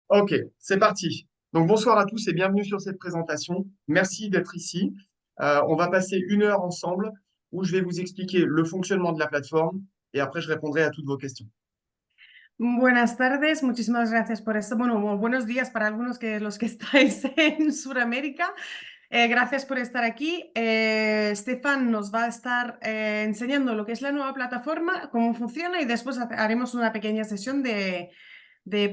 Ok, c'est parti. Donc bonsoir à tous et bienvenue sur cette présentation. Merci d'être ici. On va passer une heure ensemble où je vais vous expliquer le fonctionnement de la plateforme et après je répondrai à toutes vos questions. Buenas tardes, muchísimas gracias por esto. Bueno, buenos días para algunos que los que estáis en Sudamérica. Gracias por estar aquí. Stefan nos va a estar enseñando lo que es la nueva plataforma, cómo funciona y después haremos una pequeña sesión de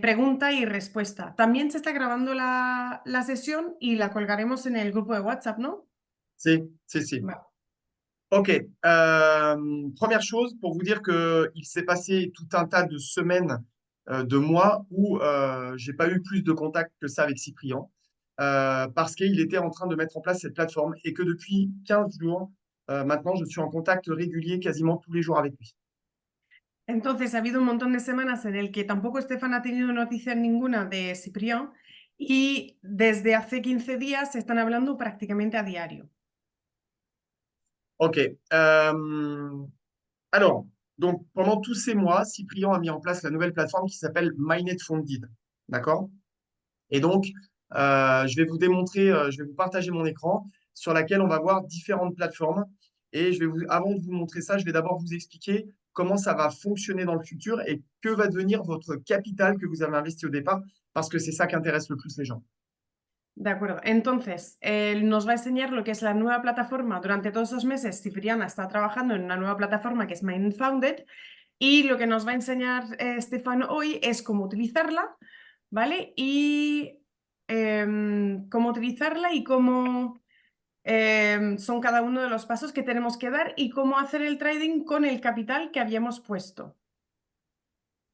pregunta y respuesta. También se está grabando la sesión y la colgaremos en el grupo de WhatsApp, ¿no? Si. Va. Ok, première chose pour vous dire qu'il s'est passé tout un tas de semaines, de mois où j'ai pas eu plus de contact que ça avec Cyprien parce qu'il était en train de mettre en place cette plateforme et que depuis 15 jours, maintenant, je suis en contact régulier quasiment tous les jours avec lui. Entonces, ha habido un montón de semanas en el que tampoco Estefan ha tenido noticias ninguna de Ciprián y desde hace 15 días se están hablando prácticamente a diario. Ok, alors, donc pendant tous ces mois, Cyprien a mis en place la nouvelle plateforme qui s'appelle MyNet Funded. D'accord? Et donc, je vais vous démontrer, je vais vous partager mon écran sur laquelle on va voir différentes plateformes. Et avant de vous montrer ça, je vais d'abord vous expliquer comment ça va fonctionner dans le futur et que va devenir votre capital que vous avez investi au départ, parce que c'est ça qui intéresse le plus les gens. De acuerdo. Entonces, él nos va a enseñar lo que es la nueva plataforma. Durante todos esos meses, Cipriana está trabajando en una nueva plataforma que es Mindfounded y lo que nos va a enseñar Estefan hoy es cómo utilizarla, ¿vale? Y cómo utilizarla y cómo son cada uno de los pasos que tenemos que dar y cómo hacer el trading con el capital que habíamos puesto.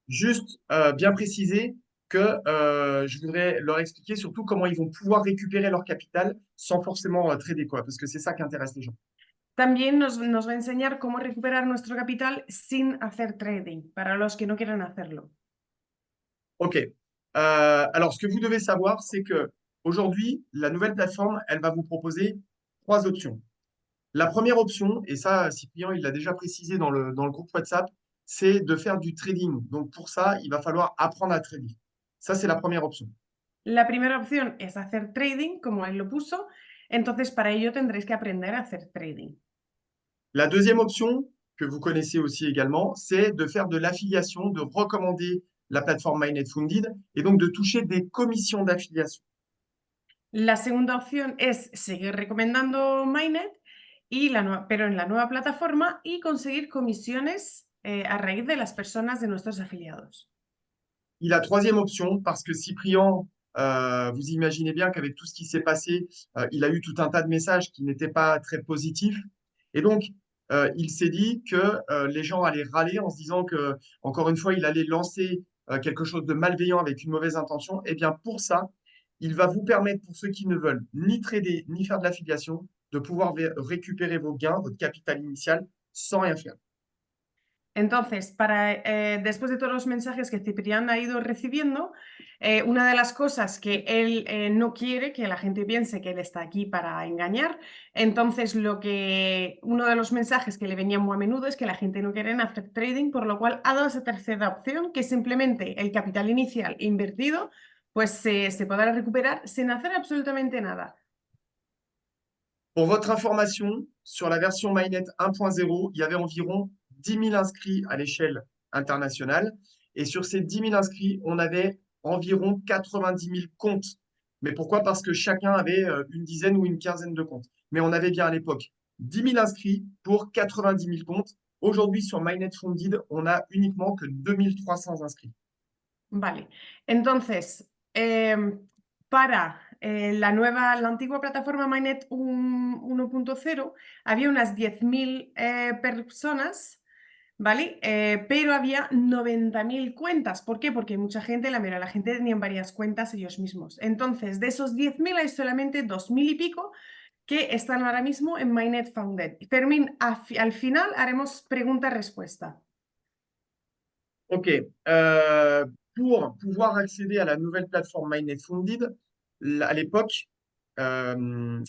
Juste bien préciser que je voudrais leur expliquer surtout comment ils vont pouvoir récupérer leur capital sans forcément trader, quoi, parce que c'est ça qui intéresse les gens. También nos va a enseñar cómo recuperar nuestro capital sin hacer trading, para los que no quieran hacerlo. Ok. Alors, ce que vous devez savoir, c'est que aujourd'hui, la nouvelle plateforme, elle va vous proposer trois options. La première option, et ça, Cyprien, il l'a déjà précisé dans le groupe WhatsApp, c'est de faire du trading. Donc, pour ça, il va falloir apprendre à trader. Ça, c'est la première option. La primera opción es hacer trading, como él lo puso, entonces para ello tendréis que aprender a hacer trading. La deuxième option, que vous connaissez aussi également, c'est de faire de l'affiliation, de recommander la plateforme MyNet Funded et donc de toucher des commissions d'affiliation. La segunda opción es seguir recomendando Mainnet, pero en la nueva plataforma y conseguir comisiones a raíz de las personas de nuestros afiliados. Et la troisième option, parce que Cyprien, vous imaginez bien qu'avec tout ce qui s'est passé, il a eu tout un tas de messages qui n'étaient pas très positifs. Et donc, il s'est dit que les gens allaient râler en se disant que, encore une fois, il allait lancer quelque chose de malveillant avec une mauvaise intention. Et bien, pour ça, il va vous permettre, pour ceux qui ne veulent ni trader, ni faire de l'affiliation, de pouvoir récupérer vos gains, votre capital initial, sans rien faire. Entonces, después de todos los mensajes que Ciprián ha ido recibiendo, una de las cosas que él no quiere que la gente piense que él está aquí para engañar, entonces uno de los mensajes que le venía muy a menudo es que la gente no quiere hacer trading, por lo cual ha dado esa tercera opción, que es simplemente el capital inicial invertido, pues se podrá recuperar sin hacer absolutamente nada. Pour votre information, sur la version MyNet 1.0, il y avait environ 10 000 inscrits à l'échelle internationale. Et sur ces 10 000 inscrits, on avait environ 90 000 comptes. Mais pourquoi? Parce que chacun avait une dizaine ou une quinzaine de comptes. Mais on avait bien à l'époque 10 000 inscrits pour 90 000 comptes. Aujourd'hui, sur MyNet Funded, on a uniquement que 2300 inscrits. Vale, entonces, para la antigua plataforma Mainnet 1.0 había unas 10.000 personas, ¿vale? Pero había 90.000 cuentas. ¿Por qué? Porque mucha gente, la gente tenía varias cuentas ellos mismos. Entonces, de esos 10.000 hay solamente 2.000 y pico que están ahora mismo en Mainnet Founded. Fermín, al final haremos pregunta-respuesta. OK. Pour pouvoir accéder à la nouvelle plateforme MyNet Funded, à l'époque,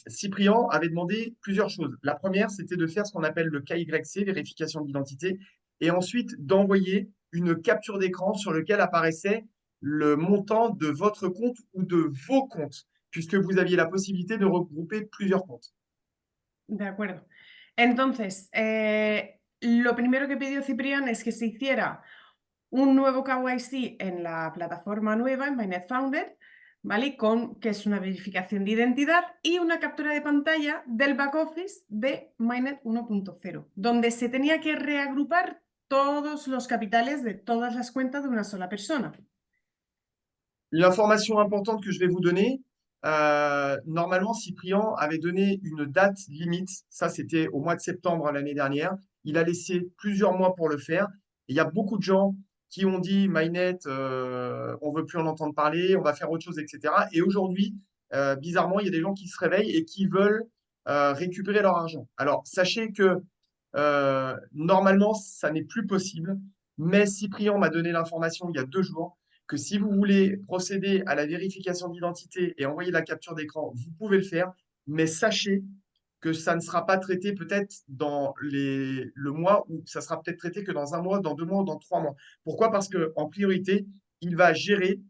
Cyprien avait demandé plusieurs choses. La première, c'était de faire ce qu'on appelle le KYC, vérification d'identité, et ensuite d'envoyer une capture d'écran sur lequel apparaissaient le montant de votre compte ou de vos comptes, puisque vous aviez la possibilité de regrouper plusieurs comptes. De acuerdo. Entonces, lo primero que pidió Ciprián es que se hiciera un nuevo KYC en la plataforma nueva, en Mainnet Founder, ¿vale? Que es una verificación de identidad y una captura de pantalla del back office de Mainnet 1.0, donde se tenía que reagrupar todos los capitales de todas las cuentas de una sola persona. L'information importante que je vais vous donner, normalement, Cyprien avait donné une date limite. Ça, c'était au mois de septembre l'année dernière. Il a laissé plusieurs mois pour le faire. Et il y a beaucoup de gens qui ont dit Mainnet, on veut plus en entendre parler, on va faire autre chose, etc. Et aujourd'hui, bizarrement, il y a des gens qui se réveillent et qui veulent récupérer leur argent. Alors, sachez que normalement, ça n'est plus possible. Mais Cyprien m'a donné l'information il y a 2 jours que si vous voulez procéder à la vérification d'identité et envoyer la capture d'écran, vous pouvez le faire, mais sachez que ça ne sera pas traité peut-être dans le mois ou ça sera peut-être traité que dans 1 mois, dans 2 mois ou dans 3 mois. Pourquoi? Parce qu'en priorité, il va gérer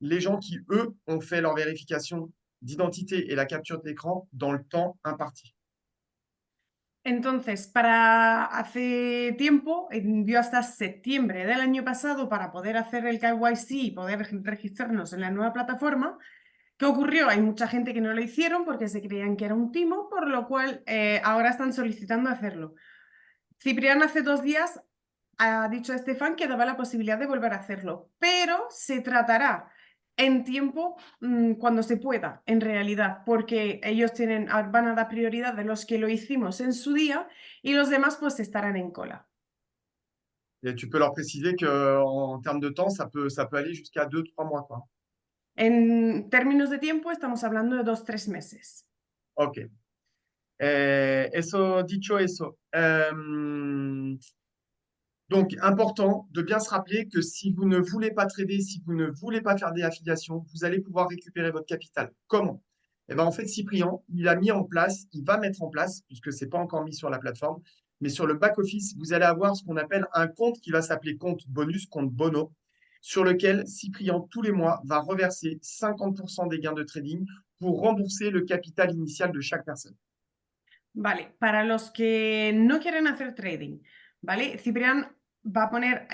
les gens qui, eux, ont fait leur vérification d'identité et la capture d'écran dans le temps imparti. Entonces, para hace tiempo, dio hasta septiembre del año pasado para poder hacer el KYC y poder registrarnos en la nueva plataforma. ¿Qué ocurrió? Hay mucha gente que no lo hicieron porque se creían que era un timo, por lo cual ahora están solicitando hacerlo. Ciprián hace 2 días ha dicho a Estefan que daba la posibilidad de volver a hacerlo, pero se tratará en tiempo cuando se pueda, en realidad, porque ellos van a dar prioridad de los que lo hicimos en su día y los demás pues estarán en cola. Et tu peux leur préciser qu'en termes de temps, ça peut aller jusqu'à 2, 3 mois, quoi. En términos de tiempo estamos hablando de 2, 3 meses. Ok. Eso, dicho eso, donc important de bien se rappeler que si vous ne voulez pas trader, si vous ne voulez pas faire des affiliations, vous allez pouvoir récupérer votre capital. Comment? Eh ben, en fait, Cyprien, il a mis en place, il va mettre en place, puisque ce n'est pas encore mis sur la plateforme, mais sur le back-office, vous allez avoir ce qu'on appelle un compte qui va s'appeler compte bonus, compte bono, sur lequel Cyprien, tous les mois, va reverser 50% des gains de trading pour rembourser le capital initial de chaque personne. Vale, para los que no quieren hacer trading, ¿vale? Ciprián va a poner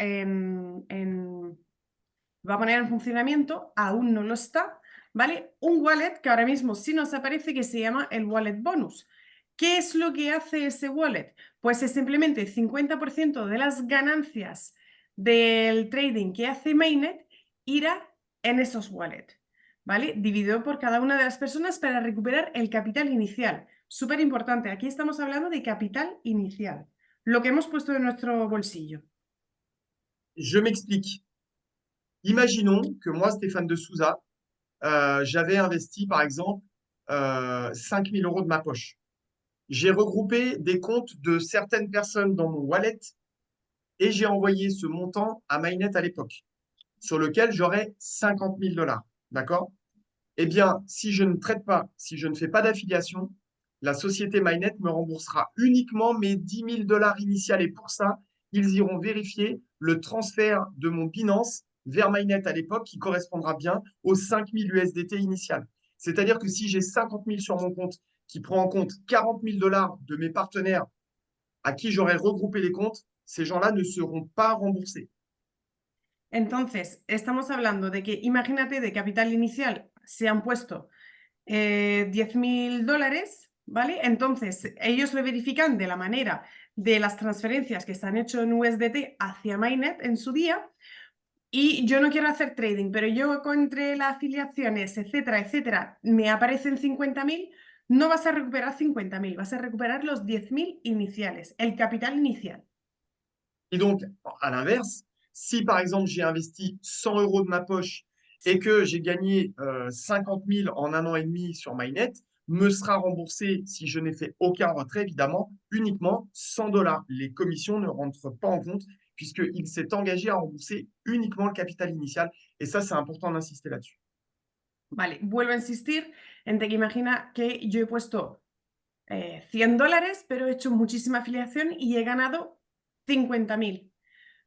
va a poner en funcionamiento, aún no lo está, ¿vale? Un wallet que ahora mismo sí nos aparece que se llama el wallet bonus. ¿Qué es lo que hace ese wallet? Pues es simplemente 50% de las ganancias del trading que hace Mainnet irá en esos wallets, ¿vale? Dividido por cada una de las personas para recuperar el capital inicial. Súper importante, aquí estamos hablando de capital inicial, lo que hemos puesto en nuestro bolsillo. Je m'explique. Imaginons que moi, Stéphane de Souza, j'avais investi, par exemple, 5 000 euros de ma poche. J'ai regroupé des comptes de certaines personnes dans mon wallet et j'ai envoyé ce montant à Mainnet à l'époque, sur lequel j'aurais 50 000 $. D'accord? Eh bien, si je ne traite pas, si je ne fais pas d'affiliation, la société Mainnet me remboursera uniquement mes 10 000 $ initiales. Et pour ça, ils iront vérifier le transfert de mon Binance vers Mainnet à l'époque qui correspondra bien aux 5 000 USDT initiales. C'est-à-dire que si j'ai 50 000 sur mon compte qui prend en compte 40 000 $ de mes partenaires à qui j'aurais regroupé les comptes, ces gens-là ne seront pas remboursés. Entonces, estamos hablando de que, imagínate, de capital inicial se han puesto 10.000 $, ¿vale? Entonces, ellos lo verifican de la manera de las transferencias que se han hecho en USDT hacia Mainnet en su día. Y yo no quiero hacer trading, pero yo entre las afiliaciones, etcétera, etcétera, me aparecen 50.000, no vas a recuperar 50.000, vas a recuperar los 10.000 iniciales, el capital inicial. Et donc, à l'inverse, si par exemple j'ai investi 100 euros de ma poche et que j'ai gagné 50 000 en 1 an et demi sur Mainnet, me sera remboursé, si je n'ai fait aucun retrait, évidemment, uniquement 100 $. Les commissions ne rentrent pas en compte puisqu'il s'est engagé à rembourser uniquement le capital initial. Et ça, c'est important d'insister là-dessus. Vale, vuelvo a insistir en que imagina que yo he puesto 100 $, pero he hecho muchísima afiliación y he ganado 50.000,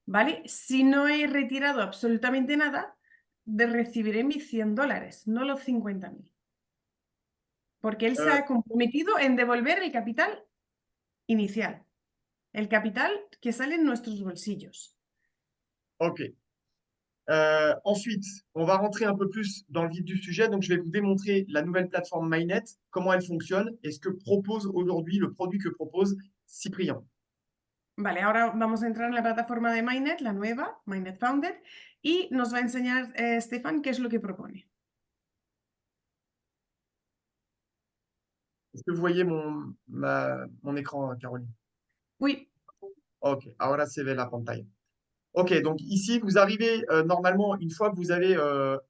¿vale? Si no he retirado absolutamente nada, recibiré mis $100, no los 50.000. Porque él se Euh, ha comprometido en devolver el capital inicial, el capital que sale en nuestros bolsillos. ok. Ensuite, on va rentrer un peu plus dans le vif du sujet. Donc, je vais vous démontrer la nouvelle plateforme MyNet, comment elle fonctionne et ce que propose aujourd'hui, le produit que propose Cyprien. Vale, ahora vamos a entrar en la plataforma de MyNet, la nueva, MyNet Founded, y nos va a enseñar Stefan qué es lo que propone. Est-ce que vous voyez mon écran, Caroline? Oui, Ok, ahora se ve la pantalla. Ok, donc ici, vous arrivez normalement, une fois que vous avez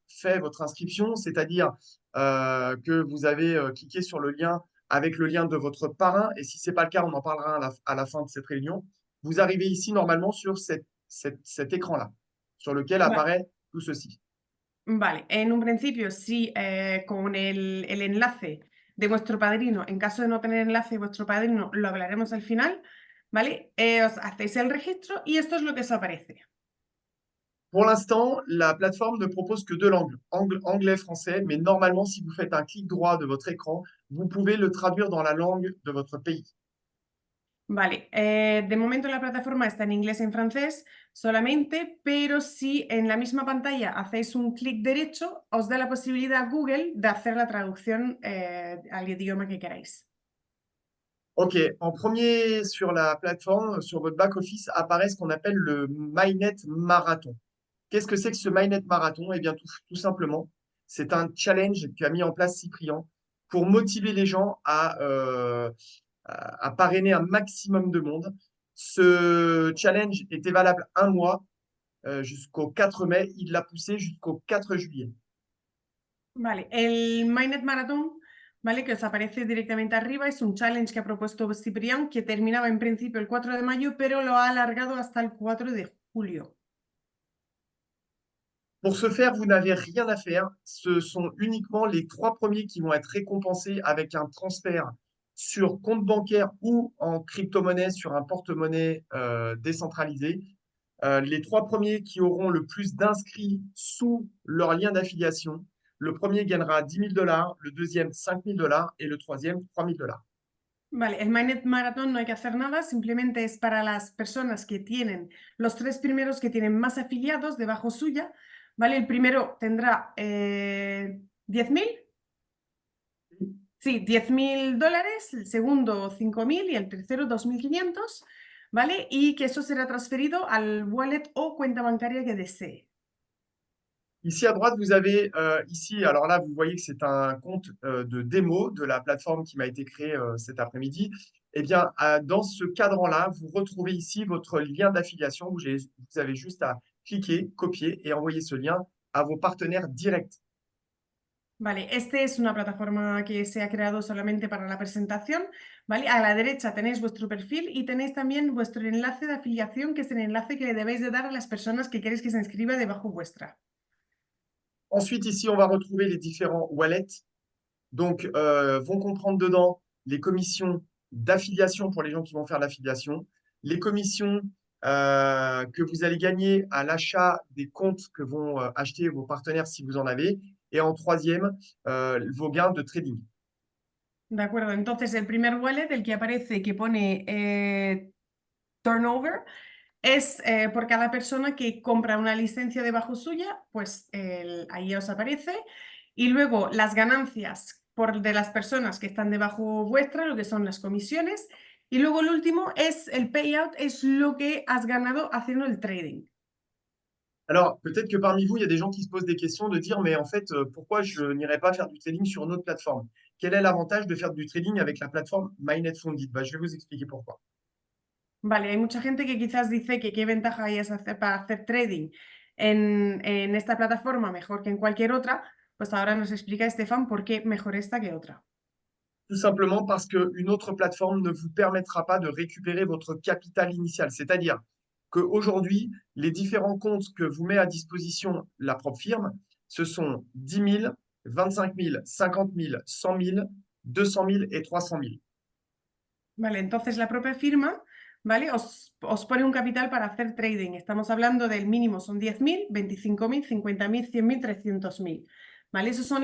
fait votre inscription, c'est-à-dire que vous avez cliqué sur le lien avec le lien de votre parrain, et si ce n'est pas le cas, on en parlera à la fin de cette réunion, vous arrivez ici normalement sur cet écran-là, sur lequel va- apparaît tout ceci. vale. En un principio, sí, con el enlace de vuestro padrino, en caso de no tener enlace de vuestro padrino, lo hablaremos al final, ¿vale? Os hacéis el registro y esto es lo que os aparece. Pour l'instant, la plateforme ne propose que deux langues, anglais-français, mais normalement, si vous faites un clic droit de votre écran, vous pouvez le traduire dans la langue de votre pays. Vale, de momento la plataforma está en inglés y en francés solamente, pero si en la misma pantalla hacéis un clic derecho, os da la posibilidad a Google de hacer la traducción al idioma que queráis. Ok, en premier sur la plateforme, sur votre back-office, apparaît ce qu'on appelle le MyNet Marathon. Qu'est-ce que c'est que ce MyNet Marathon? Eh bien, tout simplement, c'est un challenge qu'a mis en place Cyprien pour motiver les gens à parrainer un maximum de monde. Ce challenge était valable un mois jusqu'au 4 mai. Il l'a poussé jusqu'au 4 juillet. Vale, el MyNet Marathon, ¿vale? Que os aparece directamente arriba, es un challenge que ha propuesto Ciprián, que terminaba en principio el 4 de mayo, pero lo ha alargado hasta el 4 de julio. Pour ce faire, vous n'avez rien à faire. Ce sont uniquement les 3 premiers qui vont être récompensés avec un transfert sur compte bancaire ou en crypto-monnaie sur un porte-monnaie décentralisé. Les 3 premiers qui auront le plus d'inscrits sous leur lien d'affiliation. Le premier gagnera 10 000 $, le deuxième 5 000 $ et le troisième 3 000 $. Vale, el MyNet Marathon no hay que hacer nada, simplemente es para las personas que tienen, los 3 primeros que tienen más afiliados debajo suya, ¿vale? El primero tendrá 10.000, sí, $10.000, el segundo 5.000 y el tercero 2.500, ¿vale? Y que eso será transferido al wallet o cuenta bancaria que desee. Ici à droite, vous avez ici, alors là, vous voyez que c'est un compte de démo de la plateforme qui m'a été créée cet après-midi. Eh bien, dans ce cadran-là, vous retrouvez ici votre lien d'affiliation. Vous avez juste à cliquer, copier et envoyer ce lien à vos partenaires directs. Vale, este es una plataforma que se ha creado solamente para la presentación, ¿vale? A la derecha tenéis vuestro perfil y tenéis también vuestro enlace de afiliación, que es el enlace que le debéis de dar a las personas que queréis que se inscriba debajo vuestra. Ensuite, ici, on va retrouver les différents wallets. Donc, vont comprendre dedans les commissions d'affiliation pour les gens qui vont faire l'affiliation, les commissions que vous allez gagner à l'achat des comptes que vont acheter vos partenaires si vous en avez, et en troisième, vos gains de trading. De acuerdo, entonces el primer wallet, el que aparece que pone turnover, es por cada persona que compra una licencia debajo suya, pues ahí os aparece. Y luego las ganancias de las personas que están debajo vuestra, lo que son las comisiones. Y luego el último es el payout, es lo que has ganado haciendo el trading. Alors, peut-être que parmi vous, il y a des gens qui se posent des questions de dire, mais en fait, pourquoi je n'irai pas faire du trading sur une autre plateforme? Quel est l'avantage de faire du trading avec la plateforme MyNet Funded? Bah, je vais vous expliquer pourquoi. Vale, hay mucha gente que quizás dice que qué ventaja hay para hacer trading en esta plataforma mejor que en cualquier otra. Pues ahora nos explica Estefan por qué mejor esta que otra. Tout simplement parce qu'une autre plateforme ne vous permettra pas de récupérer votre capital initial. C'est-à-dire qu'aujourd'hui, les différents comptes que vous met à disposition la propre firme, ce sont 10 000, 25 000, 50 000, 100 000, 200 000 et 300 000. Vale, entonces la propia firma, ¿vale? Os pone un capital para hacer trading. Estamos hablando del mínimo, son 10.000, 25.000, 50.000, 100.000, 300.000, ¿vale? Esos son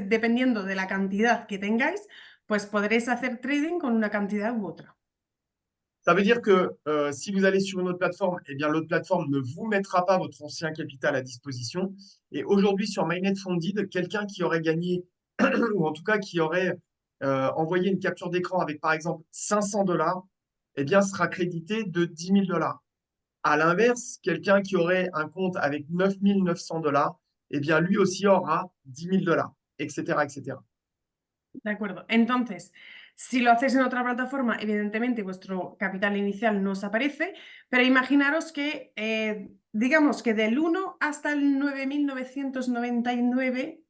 dependiendo de la cantidad que tengáis, pues podréis hacer trading con una cantidad u otra. Ça veut dire que si vous allez sur une autre plateforme, eh bien, l'autre plateforme ne vous mettra pas votre ancien capital à disposition. Et aujourd'hui, sur Mainnet Funded, quelqu'un qui aurait gagné, ou en tout cas qui aurait envoyé une capture d'écran avec, par exemple, 500 dollars, eh bien, sera crédité de 10 000 dollars. À l'inverse, quelqu'un qui aurait un compte avec 9 900 dollars, eh bien, lui aussi aura 10 000 dollars, etc., etc. ¿De acuerdo? Entonces, si lo hacéis en otra plataforma, evidentemente vuestro capital inicial no os aparece, pero imaginaros que, digamos que del 1 hasta el 9.999,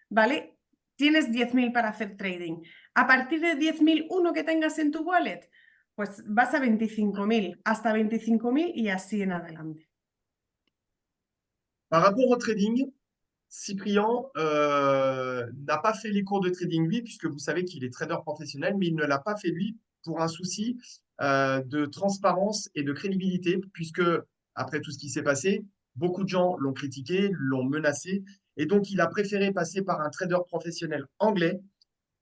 ¿vale? Tienes 10.000 para hacer trading. A partir de 10.000, uno que tengas en tu wallet, pues vas a 25.000, hasta 25.000 y así en adelante. Par rapport au trading, Cyprien n'a pas fait les cours de trading lui, puisque vous savez qu'il est trader professionnel, mais il ne l'a pas fait lui pour un souci de transparence et de crédibilité, puisque après tout ce qui s'est passé, beaucoup de gens l'ont critiqué, l'ont menacé, et donc il a préféré passer par un trader professionnel anglais.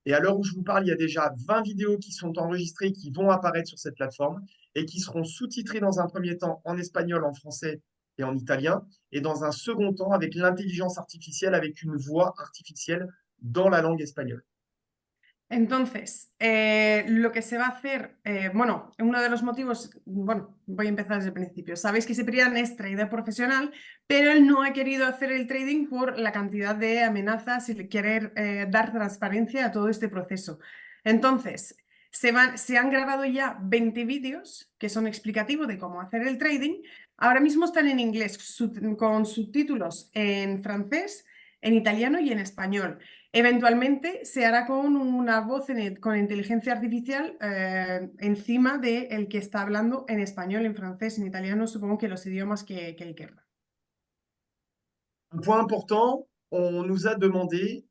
Et à l'heure où je vous parle, il y a déjà 20 vidéos qui sont enregistrées, qui vont apparaître sur cette plateforme et qui seront sous-titrées dans un premier temps en espagnol, en français et en italien, et dans un second temps avec l'intelligence artificielle, avec une voix artificielle dans la langue espagnole. Entonces, lo que se va a hacer, bueno, uno de los motivos, bueno, voy a empezar desde el principio. Sabéis que Ciprián es trader profesional, pero él no ha querido hacer el trading por la cantidad de amenazas y querer dar transparencia a todo este proceso. Entonces, se han grabado ya 20 vídeos que son explicativos de cómo hacer el trading. Ahora mismo están en inglés, con subtítulos en francés, en italiano y en español. Eventualmente se hará con una voz con inteligencia artificial encima de el que está hablando en español, en francés, en italiano, supongo que los idiomas que él querrá. Un point important, on nous a demandé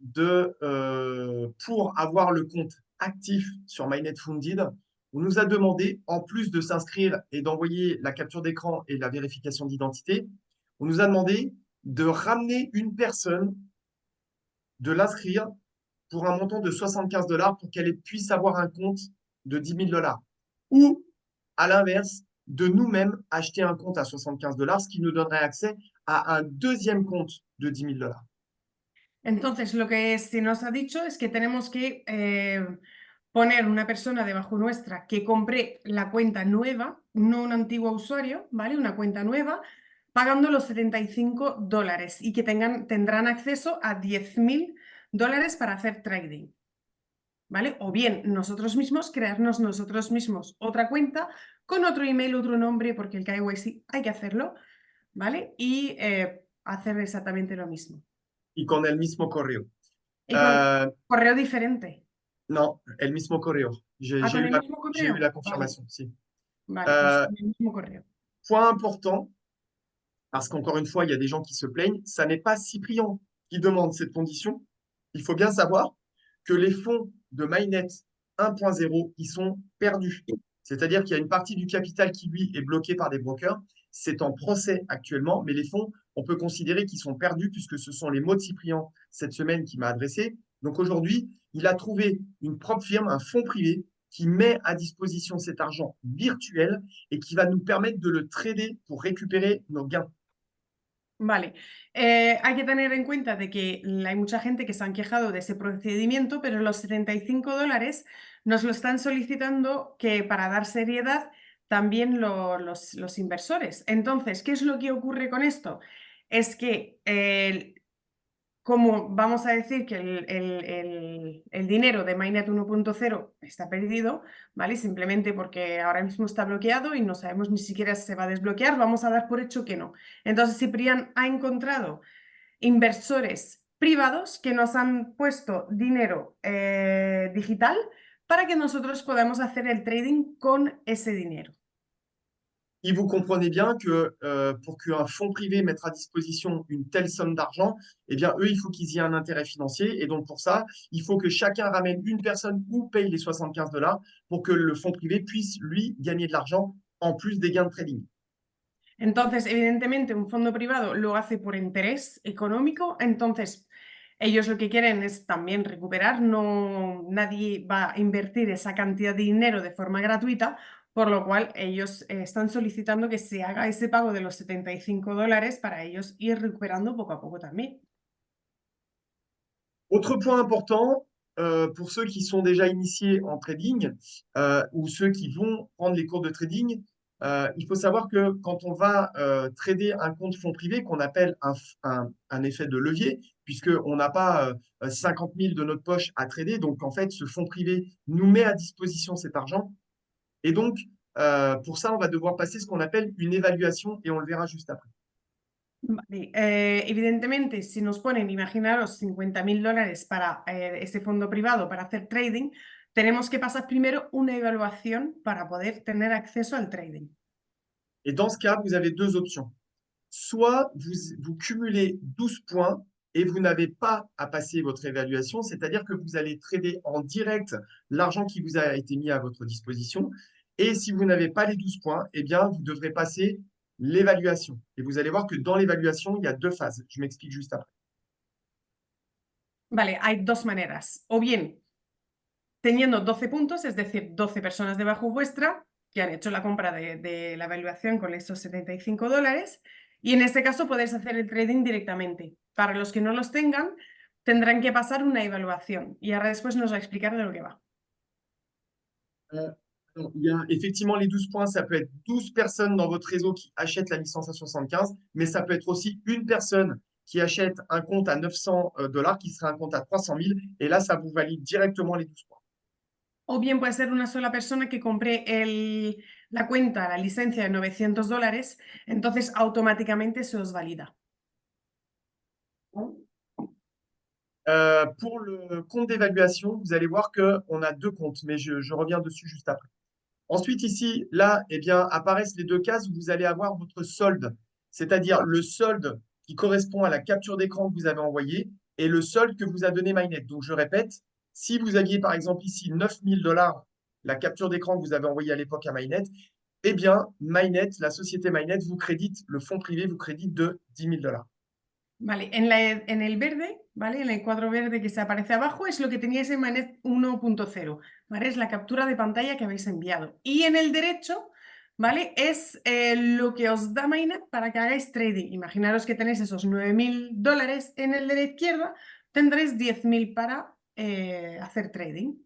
pour avoir le compte actif sur MyNet Funded, on nous a demandé, en plus de s'inscrire et d'envoyer la capture d'écran et la vérification d'identité, on nous a demandé de ramener une personne, de l'inscrire pour un montant de 75 dollars pour qu'elle puisse avoir un compte de 10 000 dollars. Ou, à l'inverse, de nous-mêmes acheter un compte à 75 dollars, ce qui nous donnerait accès à un deuxième compte de 10 000 dollars. Entonces, lo que se nos ha dicho es que tenemos que poner una persona debajo nuestra que compre la cuenta nueva, no un antiguo usuario, ¿vale? Una cuenta nueva, pagando los 75 dólares y que tendrán acceso a 10.000 dólares para hacer trading, ¿vale? O bien nosotros mismos, crearnos nosotros mismos otra cuenta con otro email, otro nombre, porque el KYC hay que hacerlo, ¿vale? Y hacer exactamente lo mismo. Y con el mismo correo. Y con correo diferente. No, el mismo correo. Ah, con el mismo J'ai eu correo. la confirmation, si. Vale, pues con el mismo correo. Point important, parce qu'encore une fois, il y a des gens qui se plaignent, ça n'est pas Cyprien qui demande cette condition. Il faut bien savoir que les fonds de MyNet 1.0, ils sont perdus. C'est-à-dire qu'il y a une partie du capital qui, lui, est bloqué par des brokers. C'est en procès actuellement, mais les fonds, on peut considérer qu'ils sont perdus puisque ce sont les mots de Cyprien cette semaine qui m'a adressé. Donc aujourd'hui, il a trouvé une propre firme, un fonds privé, qui met à disposition cet argent virtuel et qui va nous permettre de le trader pour récupérer nos gains. Vale, hay que tener en cuenta de que hay mucha gente que se han quejado de ese procedimiento, pero los 75 dólares nos lo están solicitando que para dar seriedad también los inversores. Entonces, ¿qué es lo que ocurre con esto? Es que como vamos a decir que el dinero de Mainnet 1.0 está perdido, ¿vale? Simplemente porque ahora mismo está bloqueado y no sabemos ni siquiera si se va a desbloquear, vamos a dar por hecho que no. Entonces, Ciprián ha encontrado inversores privados que nos han puesto dinero digital para que nosotros podamos hacer el trading con ese dinero. Et vous comprenez bien que pour qu'un fonds privé mette à disposition une telle somme d'argent, eh bien, eux, il faut qu'ils y aient un intérêt financier. Et donc, pour ça, il faut que chacun ramène une personne ou paye les 75 dollars pour que le fonds privé puisse, lui, gagner de l'argent en plus des gains de trading. Entonces, evidentemente, un fondo privado lo hace por interés económico, entonces ellos lo que quieren es también recuperar, no, nadie va a invertir esa cantidad de dinero de forma gratuita, por lo cual ellos están solicitando que se haga ese pago de los $75 para ellos ir recuperando poco a poco también. Autre point important, pour ceux qui sont déjà initiés en trading ou ceux qui vont prendre les cours de trading, il faut savoir que quand on va trader un compte fonds privé qu'on appelle un effet de levier, puisqu'on n'a pas 50 000 de notre poche à trader, donc en fait, ce fonds privé nous met à disposition cet argent. Et donc, pour ça, on va devoir passer ce qu'on appelle une évaluation et on le verra juste après. Vale, evidentemente, si nos ponen, imaginaros, $50.000 para ese fondo privado para hacer trading, tenemos que pasar primero una evaluación para poder tener acceso al trading. Et dans ce cas, vous avez deux options. Soit vous cumulez 12 points et vous n'avez pas à passer votre évaluation, c'est-à-dire que vous allez trader en direct l'argent qui vous a été mis à votre disposition. Et si vous n'avez pas les 12 points, eh bien, vous devrez passer l'évaluation. Et vous allez voir que dans l'évaluation, il y a deux phases. Je m'explique juste après. Vale, hay dos maneras. O bien teniendo 12 puntos, es decir, 12 personas debajo vuestra que han hecho la compra de la evaluación con esos $75, y en este caso podéis hacer el trading directamente. Para los que no los tengan, tendrán que pasar una evaluación y ahora después nos va a explicar de lo que va. Alors, il y a effectivement les 12 points, ça peut être 12 personnes dans votre réseau qui achètent la licence à 75, mais ça peut être aussi une personne qui achète un compte à 900 $, qui serait un compte à 300 000, et là, ça vous valide directement les 12 points. O bien puede ser una sola persona que compre la cuenta, la licencia de $900, entonces automáticamente se os valida. Pour le compte d'évaluation, vous allez voir qu'on a deux comptes, mais je reviens dessus juste après. Ensuite, ici, là, eh bien, apparaissent les deux cases où vous allez avoir votre solde, c'est-à-dire le solde qui correspond à la capture d'écran que vous avez envoyée et le solde que vous a donné Mynet. Donc, je répète, si vous aviez par exemple ici 9 000 $, la capture d'écran que vous avez envoyée à l'époque à Mynet, eh bien, Mynet, la société Mynet, vous crédite, le fonds privé vous crédite de 10 000 $. Vale, en el verde, ¿vale? En el cuadro verde que se aparece abajo es lo que teníais en Manet 1.0, ¿vale? Es la captura de pantalla que habéis enviado. Y en el derecho, ¿vale? Es lo que os da Mainnet para que hagáis trading. Imaginaros que tenéis esos $9.000 en el de la izquierda, tendréis 10.000 para hacer trading.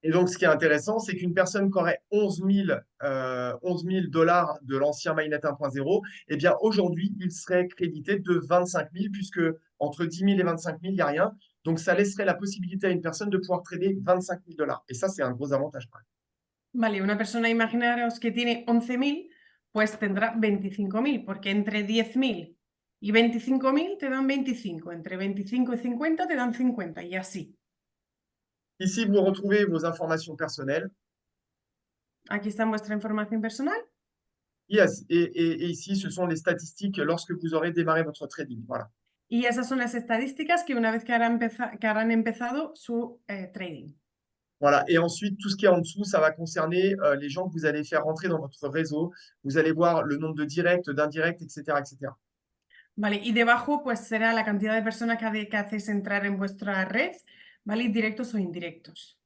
Et donc, ce qui est intéressant, c'est qu'une personne qui aurait 11 000 $ de l'ancien Mynet 1.0, eh bien, aujourd'hui, il serait crédité de 25 000, puisque entre 10 000 et 25 000, il n'y a rien. Donc, ça laisserait la possibilité à une personne de pouvoir trader 25 000 $. Et ça, c'est un gros avantage. Vale, una persona, imaginaros que tiene 11.000, pues tendrá 25.000, porque entre 10.000 y 25.000 te dan 25, entre 25 y 50 te dan 50, y así. Ici, vous retrouvez vos informations personnelles. Aquí está vuestra información personal. Yes. Et ici, ce sont les statistiques lorsque vous aurez démarré votre trading. Voilà. Y esas son las estadísticas que una vez que habrán empezado su trading. Voilà. Et ensuite, tout ce qui est en dessous, ça va concerner les gens que vous allez faire rentrer dans votre réseau. Vous allez voir le nombre de directs, d'indirects, etc., etc. Vale, y debajo pues será la cantidad de personas que hacéis entrar en vuestra red, ¿vale? Directos o indirectos.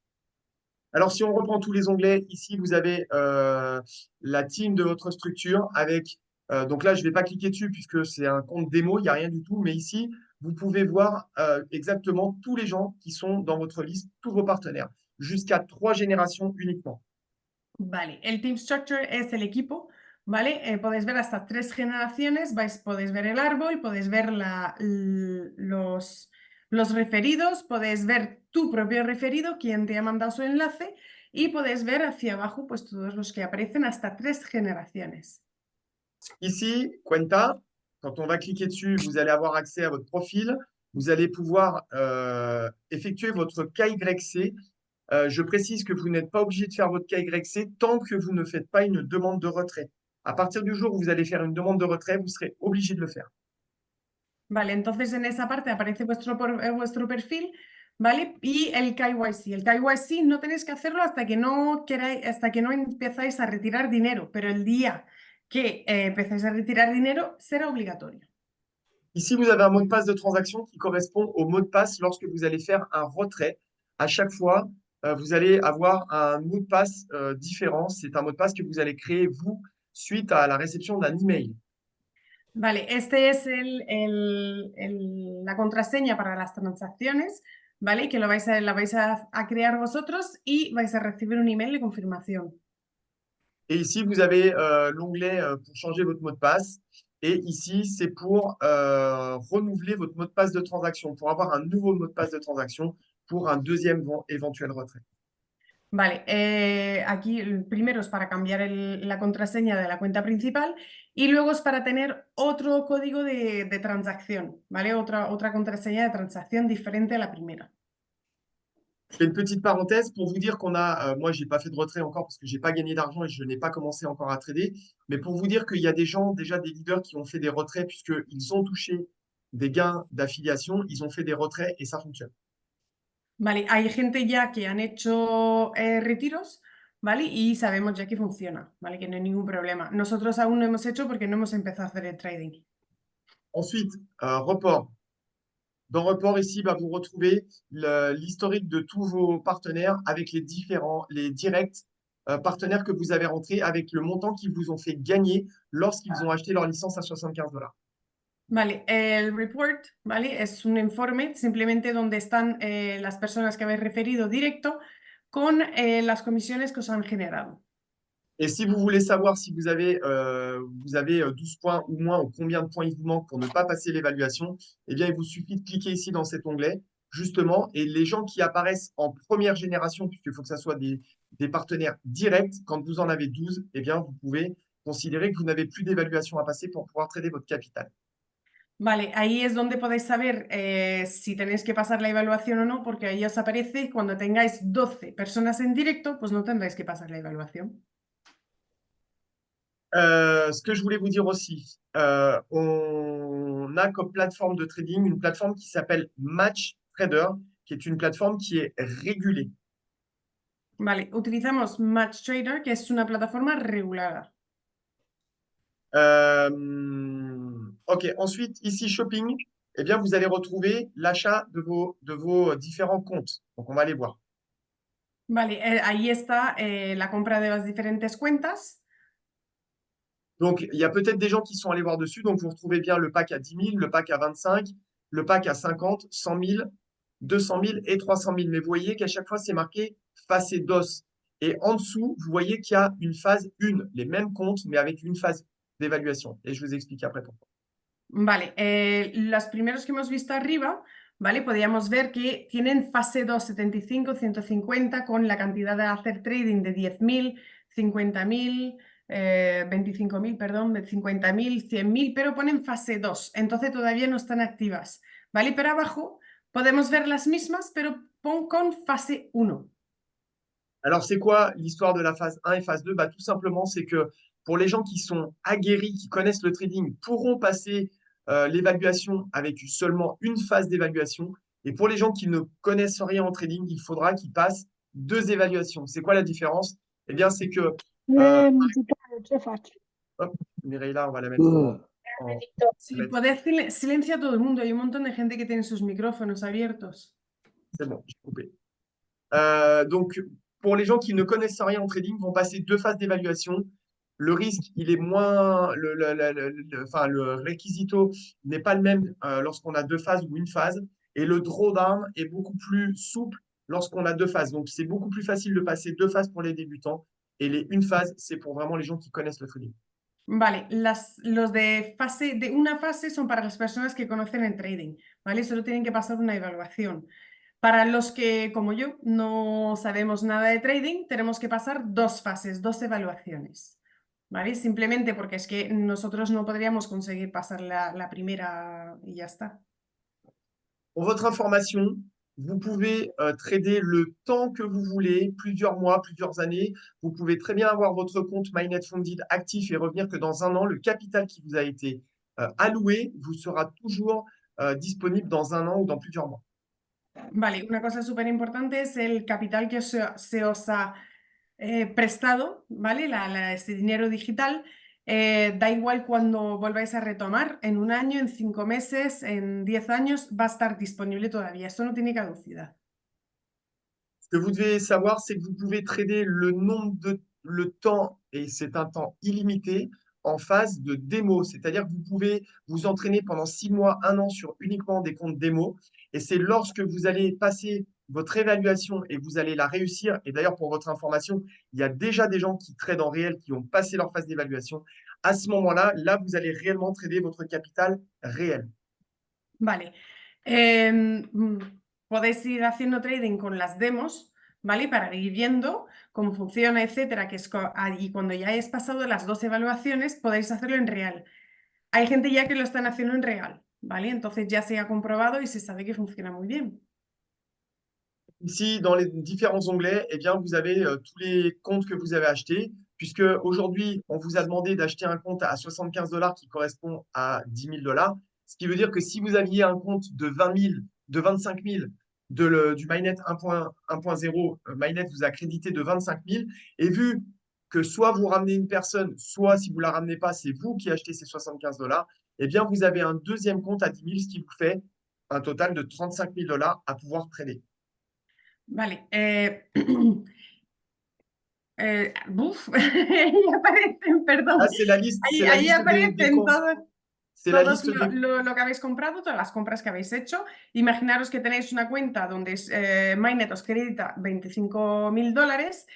Alors, si on reprend tous les onglets, ici, vous avez la team de votre structure avec, donc là, je ne vais pas cliquer dessus puisque c'est un compte démo, il n'y a rien du tout, mais ici, vous pouvez voir exactement tous les gens qui sont dans votre liste, tous vos partenaires, jusqu'à 3 générations uniquement. Vale, el Team Structure es el equipo, ¿vale? Podéis ver hasta 3 generaciones, podéis ver el árbol, podéis ver los referidos, podéis ver tu propio referido, quien te ha mandado su enlace, y podéis ver hacia abajo pues todos los que aparecen hasta 3 generaciones. Ici, Cuenta, quand on va cliquer dessus, vous allez avoir accès à votre profil. Vous allez pouvoir effectuer votre KYC. Je précise que vous n'êtes pas obligé de faire votre KYC tant que vous ne faites pas une demande de retrait. À partir du jour où vous allez faire une demande de retrait, vous serez obligé de le faire. Vale, entonces en esa parte aparece vuestro perfil, ¿vale? Y el KYC. El KYC no tenéis que hacerlo hasta que no queráis, hasta que no empezáis a retirar dinero, pero el día que empezáis a retirar dinero será obligatorio. Ici, vous avez un mot de passe de transaction qui correspond au mot de passe lorsque vous allez faire un retrait. À chaque fois, vous allez avoir un mot de passe différent. C'est un mot de passe que vous allez créer, vous, suite à la réception d'un email. Vale, este es la contraseña para las transacciones, ¿vale? Que la vais a crear vosotros y vais a recibir un email de confirmación. Et ici, vous avez l'onglet pour changer votre mot de passe. Et ici, c'est pour renouveler votre mot de passe de transaction, pour avoir un nouveau mot de passe de transaction pour un deuxième éventuel retrait. Vale, aquí el primero es para cambiar la contraseña de la cuenta principal y luego es para tener otro código de transacción, ¿vale? Otra contraseña de transacción diferente a la primera. Je fais une petite parenthèse pour vous dire qu'on a, moi, j'ai pas fait de retrait encore parce que j'ai pas gagné d'argent et je n'ai pas commencé encore à trader, mais pour vous dire qu'il y a des gens, déjà des leaders qui ont fait des retraits puisqu'ils ont touché des gains d'affiliation, ils ont fait des retraits et ça fonctionne. Vale, hay gente ya que han hecho retiros, ¿vale? Y sabemos ya que funciona, ¿vale? Que no hay ningún problema. Nosotros aún no hemos hecho porque no hemos empezado a hacer el trading. Ensuite, report. Dans report, ici, bah, vous retrouvez l'historique de tous vos partenaires avec les directs partenaires que vous avez rentrés avec le montant qu'ils vous ont fait gagner lorsqu'ils ont acheté leur licence à 75 $. Vale, el report, ¿vale? Es un informe simplemente donde están las personas que habéis referido directo con las comisiones que os han generado. Et si vous voulez savoir si vous avez 12 points ou moins ou combien de points il vous manque pour ne pas passer l'évaluation, eh bien, il vous suffit de cliquer ici dans cet onglet, justement, et les gens qui apparaissent en première génération, puisqu'il faut que ce soit des partenaires directs, quand vous en avez 12, eh bien, vous pouvez considérer que vous n'avez plus d'évaluation à passer pour pouvoir trader votre capital. Vale, ahí es donde podéis saber si tenéis que pasar la evaluación o no, porque ahí os aparece cuando tengáis 12 personas en directo, pues no tendréis que pasar la evaluación. Ce que je voulais vous dire aussi, on a comme plateforme de trading une plateforme qui s'appelle Match Trader, qui est une plateforme qui est régulée. Vale, utilizamos Match Trader, que es una plataforma regulada. Ok, ensuite, ici, shopping, eh bien, vous allez retrouver l'achat de vos différents comptes. Donc, on va aller voir. Vale, ahí está la compra de las diferentes cuentas. Donc, il y a peut-être des gens qui sont allés voir dessus. Donc, vous retrouvez bien le pack à 10 000, le pack à 25, le pack à 50, 100 000, 200 000 et 300 000. Mais vous voyez qu'à chaque fois, c'est marqué phase DOS. Et en dessous, vous voyez qu'il y a une phase 1, les mêmes comptes, mais avec une phase d'évaluation. Et je vous explique après pourquoi. Vale, los primeros que hemos visto arriba, ¿vale? Podíamos ver que tienen fase 2, 75, 150, con la cantidad de hacer trading de 10.000, 50.000, 25.000, perdón, de 50.000, 100.000, pero ponen fase 2, entonces todavía no están activas, ¿vale? Pero abajo podemos ver las mismas, pero con fase 1. Alors, c'est quoi l'histoire de la phase 1 et phase 2? Bah, tout simplement, c'est que pour les gens qui sont aguerris, qui connaissent le trading, pourront passer l'évaluation avec seulement une phase d'évaluation. Et pour les gens qui ne connaissent rien en trading, il faudra qu'ils passent 2 évaluations. C'est quoi la différence? Eh bien, c'est que, Musicale, ce faccio. hop, Mireille, on va la mettre Si podés silencia a todo el mundo, hay un montón de gente que tiene sus micrófonos abiertos. C'est bon, j'ai coupé. Donc, pour les gens qui ne connaissent rien en trading, vont passer 2 phases d'évaluation. Le risque, il est moins, enfin, le requisito n'est pas le même lorsqu'on a 2 phases ou une phase. Et le drawdown est beaucoup plus souple lorsqu'on a 2 phases. Donc, c'est beaucoup plus facile de passer 2 phases pour les débutants. Et une phase, c'est pour vraiment les gens qui connaissent le trading. Vale, los de una fase son para las personas que conocen el trading, ¿vale? Solo tienen que pasar una evaluación. Para los que, como yo, no sabemos nada de trading, tenemos que pasar 2 fases, 2 evaluaciones, ¿vale? Simplemente porque es que nosotros no podríamos conseguir pasar la primera y ya está. Pour votre information, vous pouvez trader le temps que vous voulez, plusieurs mois, plusieurs années. Vous pouvez très bien avoir votre compte Mainnet Funded actif et revenir que dans un an, le capital qui vous a été alloué vous sera toujours disponible dans un an ou dans plusieurs mois. Vale, una cosa súper importante es el capital que se os ha prestado, ¿vale? Este dinero digital. Da igual cuando volváis a retomar, en un año, en 5 meses, en 10 años, va a estar disponible todavía. Esto no tiene caducidad. Ce que vous devez savoir, c'est que vous pouvez trader le temps, et c'est un temps illimité, en phase de démo. C'est-à-dire que vous pouvez vous entraîner pendant 6 mois, 1 an sur uniquement des comptes démo. Et c'est lorsque vous allez passer votre évaluation et vous allez la réussir. Et d'ailleurs, pour votre information, il y a déjà des gens qui tradent en réel qui ont passé leur phase d'évaluation. À ce moment-là, là, vous allez réellement trader votre capital réel. Vale. Podéis ir haciendo trading con las demos, ¿vale? Para ir viendo cómo funciona, etcétera, y cuando ya hayáis pasado las 2 evaluaciones, podéis hacerlo en real. Hay gente ya que lo están haciendo en real, ¿vale? Entonces ya se ha comprobado y se sabe que funciona muy bien. Ici, dans les différents onglets, eh bien, vous avez tous les comptes que vous avez achetés, puisque aujourd'hui, on vous a demandé d'acheter un compte à 75 $ qui correspond à 10 000 $. Ce qui veut dire que si vous aviez un compte de 20 000, de 25 000 du MyNet 1.0, MyNet vous a crédité de 25 000. Et vu que soit vous ramenez une personne, soit si vous ne la ramenez pas, c'est vous qui achetez ces 75 $, eh bien, vous avez un deuxième compte à 10 000, ce qui vous fait un total de 35 000 $ à pouvoir trader. Vale. Ahí aparecen, perdón. Ah, c'est la liste, c'est la Ahí liste des aparecen comptes. C'est la todos liste des. lo que habéis comprado, todas las compras que habéis hecho. Imaginaros que tenéis una cuenta donde MyNet os acredita 25.000 $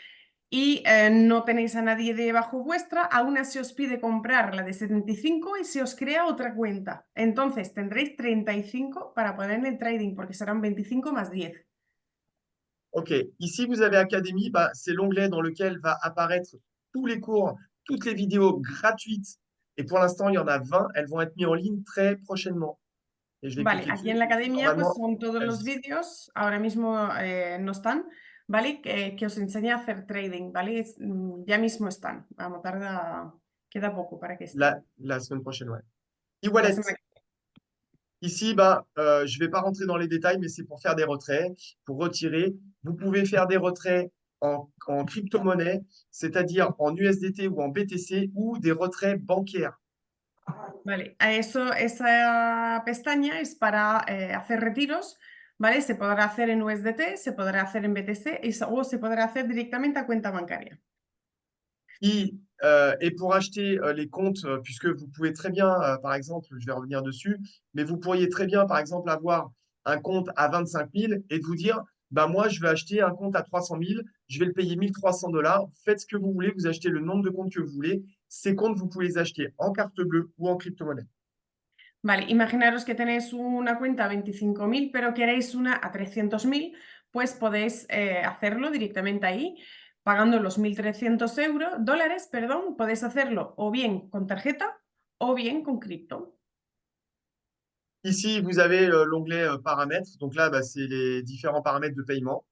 y no tenéis a nadie debajo vuestra, aún así os pide comprar la de 75 y se os crea otra cuenta. Entonces tendréis 35 para poner en el trading, porque serán 25 más 10. OK. Ici, vous avez Académie. Bah, c'est l'onglet dans lequel va apparaître tous les cours, toutes les vidéos gratuites. Et pour l'instant, il y en a 20. Elles vont être mises en ligne très prochainement. Et je vais Vale, cliquer aquí dessus. en la academia pues Normalement, son todos elles los y sont. vídeos, ahora mismo no están, ¿vale? Que os enseña a hacer trading, ¿vale? Ya mismo están, vamos, queda poco para que estén. La semaine prochaine, ouais. La E-wallet. semana Ici, bah, je ne vais pas rentrer dans les détails, mais c'est pour faire des retraits, pour retirer. Vous pouvez faire des retraits en crypto-monnaie, c'est-à-dire en USDT ou en BTC, ou des retraits bancaires. Vale, esa pestaña es para hacer retiros, ¿vale? Se podrá hacer en USDT, se podrá hacer en BTC o se podrá hacer directamente a cuenta bancaria. Et pour acheter les comptes, puisque vous pouvez très bien, par exemple, je vais revenir dessus, mais vous pourriez très bien, par exemple, avoir un compte à 25 000 et de vous dire, bah, moi, je vais acheter un compte à 300 000, je vais le payer 1 300 $, faites ce que vous voulez, vous achetez le nombre de comptes que vous voulez. Ces comptes, vous pouvez les acheter en carte bleue ou en crypto-monnaie. Vale, imaginaros que tenéis una cuenta a 25.000, pero queréis una a 300.000, pues podéis hacerlo directamente ahí, pagando los 1.300 dólares, perdón, podéis hacerlo o bien con tarjeta o bien con cripto. Ici, vous avez l'onglet paramètres. Donc là, bah, c'est les différents paramètres de paiement.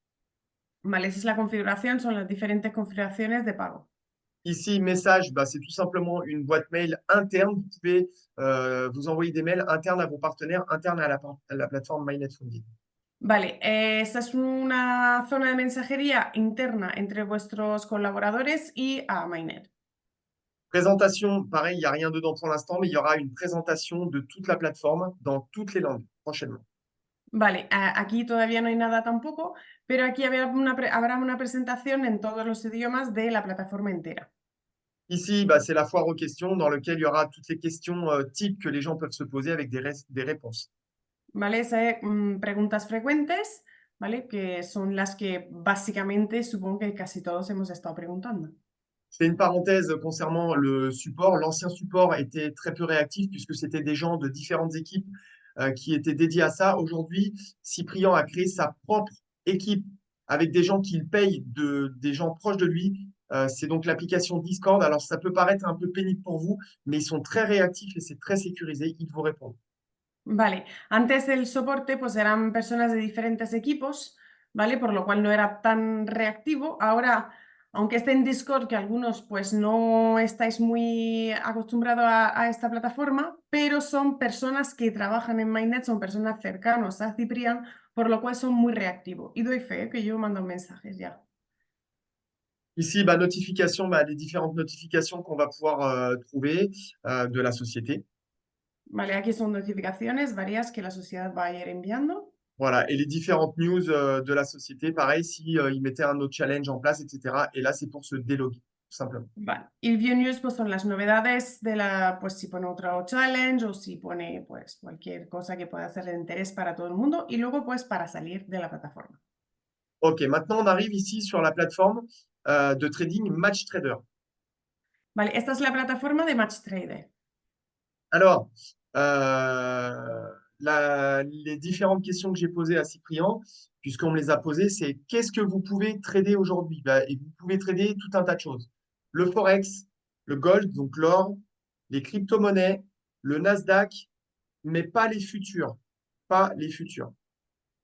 Vale, esa es la configuración, son las diferentes configuraciones de pago. Ici, message, bah, c'est tout simplement une boîte mail interne. Vous pouvez vous envoyer des mails internes à vos partenaires, internes à la plateforme MyNet Funding. Vale, esta es una zona de mensajería interna entre vuestros colaboradores y a MyNet. Présentation, pareil, il n'y a rien dedans pour l'instant, mais il y aura une présentation de toute la plateforme dans toutes les langues prochainement. Vale, aquí todavía no hay nada tampoco, pero aquí habrá una presentación en todos los idiomas de la plataforma entera. Ici, bah, c'est la foire aux questions dans laquelle il y aura toutes les questions types que les gens peuvent se poser avec des réponses. Vale, preguntas frecuentes, ¿vale? Que son las que básicamente supongo que casi todos hemos estado preguntando. Je fais une parenthèse concernant le support. L'ancien support était très peu réactif puisque c'était des gens de différentes équipes qui étaient dédiés à ça. Aujourd'hui, Cyprien a créé sa propre équipe avec des gens qu'il paye, des gens proches de lui. C'est donc l'application Discord. Alors, ça peut paraître un peu pénible pour vous, mais ils sont très réactifs et c'est très sécurisé. Ils vous répondent. Vale, antes el soporte pues eran personas de diferentes equipos, ¿vale? Por lo cual no era tan reactivo. Ahora, aunque esté en Discord, que algunos pues no estáis muy acostumbrados a esta plataforma, pero son personas que trabajan en MyNet, son personas cercanas a Ciprian, por lo cual son muy reactivos. Y doy fe que yo mando mensajes ya. Ici, notification, les différentes notifications qu'on va pouvoir trouver de la société. Vale, aquí son notificaciones varias que la sociedad va a ir enviando. Voilà, et les différentes news de la société, pareil, si ils mettaient un autre challenge en place, etc. Et là, c'est pour se déloguer, tout simplement. Vale. Y View News pues son las novedades de la, pues si pone otro challenge o si pone pues cualquier cosa que pueda ser de interés para todo el mundo y luego pues para salir de la plataforma. Ok, maintenant on arrive ici sur la plateforme de trading MatchTrader. Vale, esta es la plataforma de MatchTrader. Alors, les différentes questions que j'ai posées à Cyprien, puisqu'on me les a posées, c'est qu'est-ce que vous pouvez trader aujourd'hui? Et vous pouvez trader tout un tas de choses. Le Forex, le Gold, donc l'or, les crypto-monnaies, le Nasdaq, mais pas les futurs. Pas les futurs.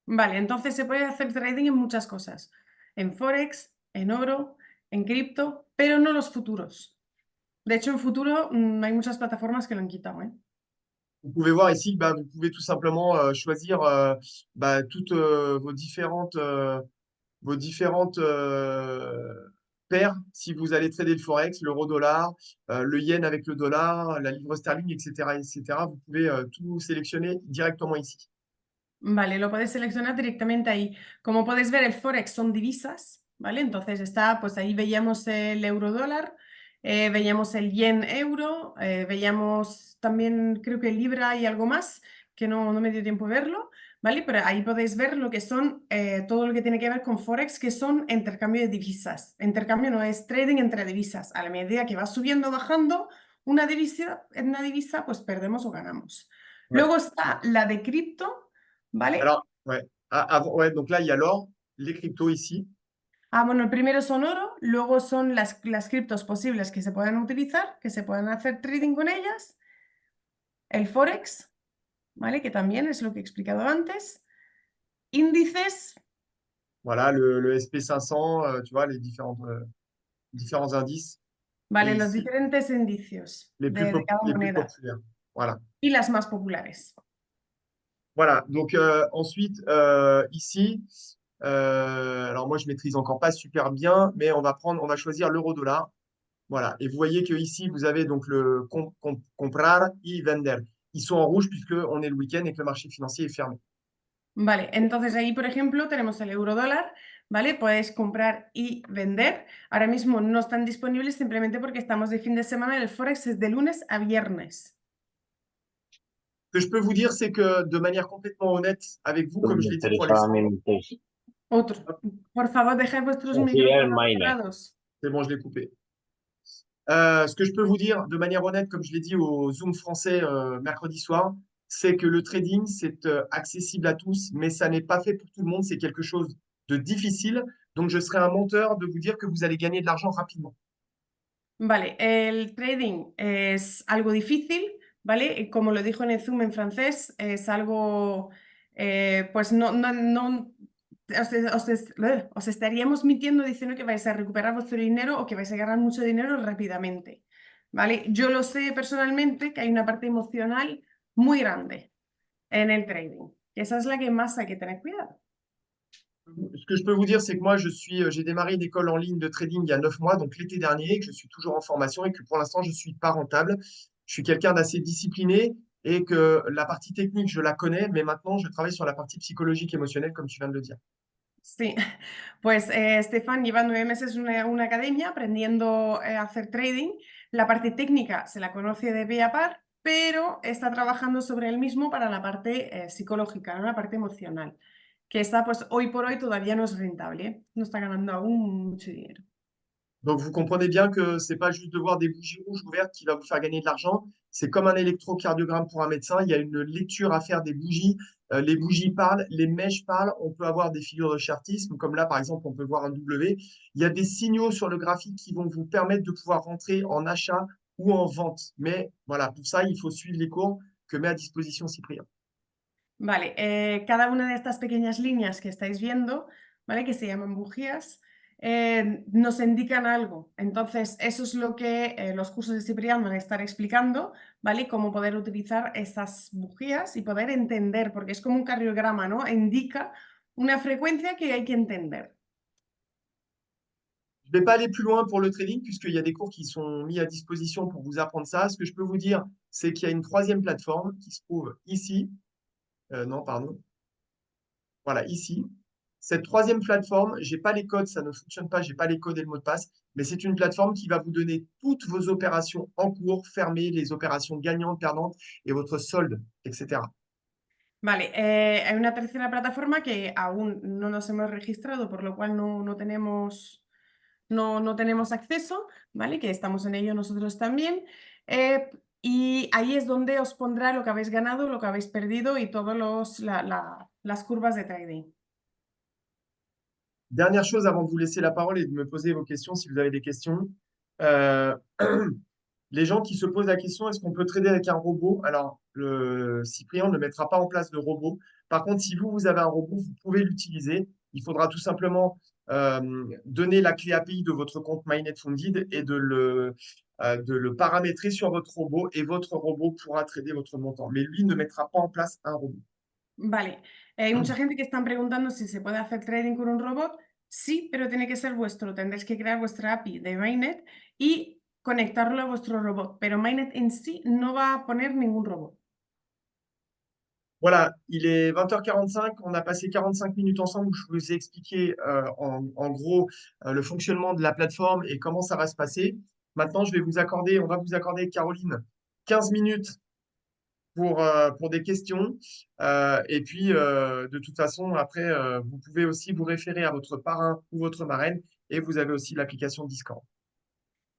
Vale, entonces se puede hacer trading en muchas cosas. En Forex, en oro, en cripto, pero no los futuros. De hecho, en futuro hay muchas plataformas que lo han quitado, ¿eh? Vous pouvez voir ici que vous pouvez tout simplement choisir toutes vos différentes paires. Si vous allez trader le Forex, l'euro-dollar, le yen avec le dollar, la livre sterling, etc., etc., vous pouvez tout sélectionner directement ici. Vale, lo puedes seleccionar directamente ahí. Como podéis ver, el Forex son divisas, ¿vale? Entonces está, pues ahí veíamos el euro-dólar, veíamos el yen-euro, veíamos también, creo que libra y algo más, que no me dio tiempo de verlo, ¿vale? Pero ahí podéis ver lo que son, todo lo que tiene que ver con Forex, que son intercambio de divisas. Intercambio no es trading entre divisas. A la medida que va subiendo o bajando una divisa, pues perdemos o ganamos. Ouais. Luego está la de cripto. ¿Vale? Alors, ouais. Ouais, donc là, il y a l'or, les cryptos ici. Ah, bueno, el primero son oro, luego son las criptos posibles que se puedan utilizar, que se puedan hacer trading con ellas, el Forex, ¿vale? Que también es lo que he explicado antes, índices, Voilà, le SP500, tu vois, les différents indices. ¿vale? Et Los ici, diferentes indicios de cada les plus moneda populaires. Voilà. y las más populares. Voilà, donc ensuite, ici, alors moi je maîtrise encore pas super bien, mais on va choisir l'euro-dollar. Voilà, et vous voyez que ici vous avez donc le comprar y vender. Ils sont en rouge puisque on est le week-end et que le marché financier est fermé. Vale, entonces ahí, por ejemplo, tenemos el euro-dólar, ¿vale? Puedes comprar y vender. Ahora mismo no están disponibles simplemente porque estamos de fin de semana y el Forex es de lunes a viernes. Ce que je peux vous dire, c'est que de manière complètement honnête avec vous, comme je l'ai dit pour les... Otro. Por favor, dejad vuestros Así es, micrófonos Maine. cerrados. C'est bon, je l'ai coupé. Ce que je peux vous dire de manière honnête, comme je l'ai dit au Zoom français mercredi soir, c'est que le trading, c'est accessible à tous, mais ça n'est pas fait pour tout le monde. C'est quelque chose de difficile. Donc, je serais un menteur de vous dire que vous allez gagner de l'argent rapidement. Vale, el trading es algo difícil, ¿vale? Y como lo dijo en el Zoom en francés, es algo, pues os estaríamos mintiendo diciendo que vais a recuperar vuestro dinero o que vais a ganar mucho dinero rápidamente, ¿vale? Yo lo sé personalmente que hay una parte emocional muy grande en el trading. Esa es la que más hay que tener cuidado. Ce que je peux vous dire, c'est que moi, j'ai démarré une école en ligne de trading il y a 9 mois, donc l'été dernier, que je suis toujours en formation et que pour l'instant, je ne suis pas rentable. Je suis quelqu'un d'assez discipliné et que la partie technique, je la connais, mais maintenant, je travaille sur la partie psychologique, émotionnelle, comme tu viens de le dire. Sí, pues Stefan lleva 9 meses en una academia aprendiendo a hacer trading. La parte técnica se la conoce de pe a par, pero está trabajando sobre él mismo para la parte psicológica, ¿no? La parte emocional, que está, pues hoy por hoy todavía no es rentable, ¿eh? No está ganando aún mucho dinero. Donc, vous comprenez bien que c'est pas juste de voir des bougies rouges ouvertes qui va vous faire gagner de l'argent. C'est comme un électrocardiogramme pour un médecin. Il y a une lecture à faire des bougies. Les bougies parlent, les mèches parlent. On peut avoir des figures de chartisme, comme là, par exemple, on peut voir un W. Il y a des signaux sur le graphique qui vont vous permettre de pouvoir rentrer en achat ou en vente. Mais voilà, pour ça, il faut suivre les cours que met à disposition Cyprien. Vale, cada una de estas pequeñas líneas que estáis viendo, ¿vale? Que se llaman bujías, nos indican algo. Entonces, eso es lo que los cursos de Ciprián van a estar explicando, ¿vale? Cómo poder utilizar estas bujías y poder entender, porque es como un cardiograma, ¿no? Indica una frecuencia que hay que entender. Je ne vais pas aller plus loin pour le trading, puisqu'il y a des cours qui sont mis à disposition pour vous apprendre ça. Ce que je peux vous dire, c'est qu'il y a une troisième plateforme qui se trouve ici. Non, pardon. Voilà, ici. Cette troisième plateforme, je n'ai pas les codes, ça ne fonctionne pas, je n'ai pas les codes et le mot de passe, mais c'est une plateforme qui va vous donner toutes vos opérations en cours, fermées, les opérations gagnantes, perdantes et votre solde, etc. Vale, hay una tercera plataforma que aún no nos hemos registrado, por lo cual no tenemos acceso, ¿vale? Que estamos en ello nosotros también. Y ahí es donde os pondrá lo que habéis ganado, lo que habéis perdido y todas las curvas de trading. Dernière chose avant de vous laisser la parole et de me poser vos questions si vous avez des questions. Euh, les gens qui se posent la question, est-ce qu'on peut trader avec un robot? Alors, le Cyprien ne mettra pas en place de robot. Par contre, si vous avez un robot, vous pouvez l'utiliser. Il faudra tout simplement donner la clé API de votre compte MyNet Funded et de le paramétrer sur votre robot et votre robot pourra trader votre montant. Mais lui ne mettra pas en place un robot. Vale, hay mucha gente que están preguntando si se puede hacer trading con un robot. Sí, pero tiene que ser vuestro. Tendréis que crear vuestra API de Mainnet y conectarlo a vuestro robot. Pero Mainnet en sí no va a poner ningún robot. Voilà, il est 20h45, on a passé 45 minutes ensemble où je vous ai expliqué en gros le fonctionnement de la plateforme et comment ça va se passer. Maintenant, on va vous accorder, Caroline, 15 minutes pour des questions. Et puis, de toute façon, après, vous pouvez aussi vous référer à votre parrain ou votre marraine et vous avez aussi l'application Discord.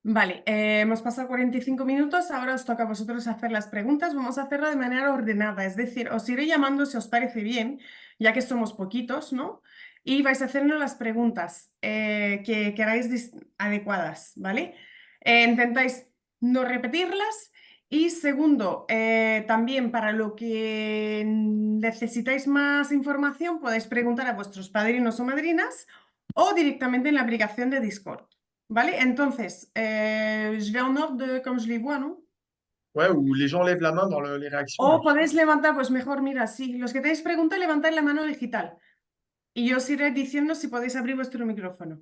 Vale, hemos pasado 45 minutos, ahora os toca a vosotros hacer las preguntas. Vamos a hacerlo de manera ordenada, es decir, os iré llamando si os parece bien, ya que somos poquitos, ¿no? Y vais a hacernos las preguntas que queráis adecuadas, ¿vale? Intentáis no repetirlas. Y segundo, también para lo que necesitáis más información, podéis preguntar a vuestros padrinos o madrinas o directamente en la aplicación de Discord. ¿Vale? Entonces, je vais en ordre comme je les vois, ¿no? Ouais, ou les gens lèvent la main dans les réactions. O podéis levantar, pues mejor, mira, sí. Los que tenéis preguntas, levantad la mano digital. Y yo os iré diciendo si podéis abrir vuestro micrófono.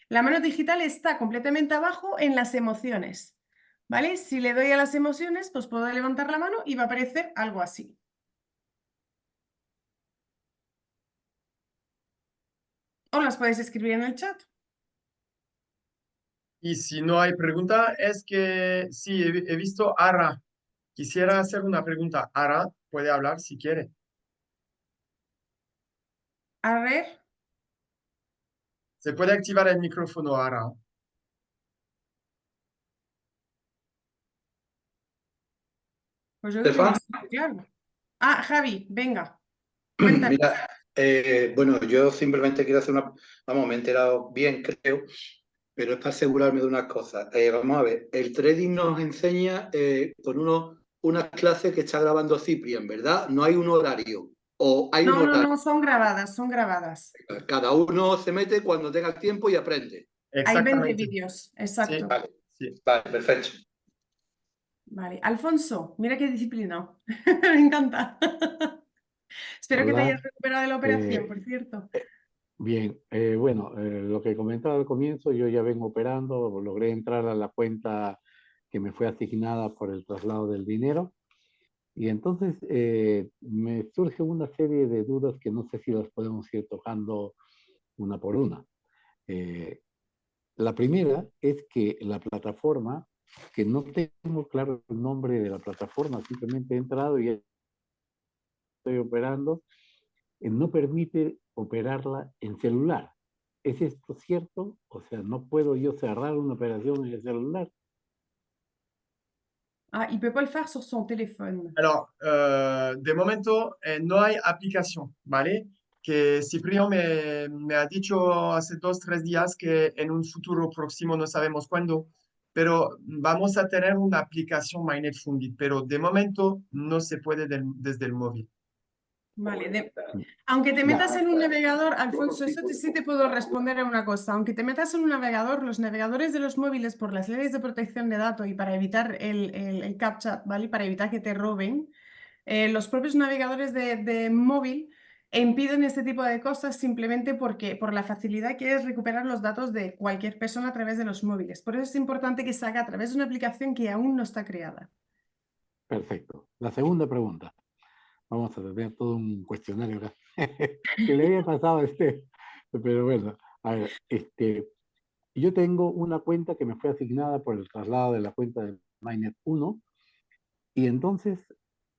La mano digital está completamente abajo en las emociones. ¿Vale? Si le doy a las emociones, pues puedo levantar la mano y va a aparecer algo así. O las podéis escribir en el chat. Y si no hay pregunta, es que sí, he visto Ara. Quisiera hacer una pregunta. Ara puede hablar si quiere. A ver. Se puede activar el micrófono, Ara. Pues yo creo que Estefan. bastante claro. Ah, Javi, venga. Cuéntanos. Mira, bueno, yo simplemente quiero hacer una... Vamos, me he enterado bien, creo, pero es para asegurarme de unas cosas. Vamos a ver, el trading nos enseña con unas clases que está grabando Ciprian, ¿verdad? No hay un horario. O hay un horario. No, son grabadas, son grabadas. Cada uno se mete cuando tenga el tiempo y aprende. Hay 20 vídeos, exacto. Sí, Vale, sí. Vale, perfecto. Vale, Alfonso, mira qué disciplina. Me encanta. Espero que te Hola. hayas recuperado de la operación, por cierto. Bien, bueno, lo que comentaba al comienzo, yo ya vengo operando, logré entrar a la cuenta que me fue asignada por el traslado del dinero y entonces me surge una serie de dudas que no sé si las podemos ir tocando una por una. La primera es que la plataforma, que no tengo claro el nombre de la plataforma, simplemente he entrado y estoy operando, no permite operarla en celular. ¿Es esto cierto? O sea, ¿no puedo yo cerrar una operación en el celular? Ah, il peut pas le faire sur son téléphone. Alors, de momento no hay aplicación, ¿vale? Que Cipriano me ha dicho hace 2, 3 días que en un futuro próximo, no sabemos cuándo, pero vamos a tener una aplicación MyNet Funded, pero de momento no se puede desde el móvil. Vale, aunque te metas en un navegador, Alfonso, sí te puedo responder a una cosa. Aunque te metas en un navegador, los navegadores de los móviles, por las leyes de protección de datos y para evitar el CAPTCHA, ¿vale? Para evitar que te roben, los propios navegadores de móvil impiden este tipo de cosas simplemente por la facilidad que es recuperar los datos de cualquier persona a través de los móviles. Por eso es importante que se haga a través de una aplicación que aún no está creada. Perfecto. La segunda pregunta. Vamos a tener todo un cuestionario acá. Que le había pasado a pero bueno, a ver, yo tengo una cuenta que me fue asignada por el traslado de la cuenta de Mainnet 1 y entonces,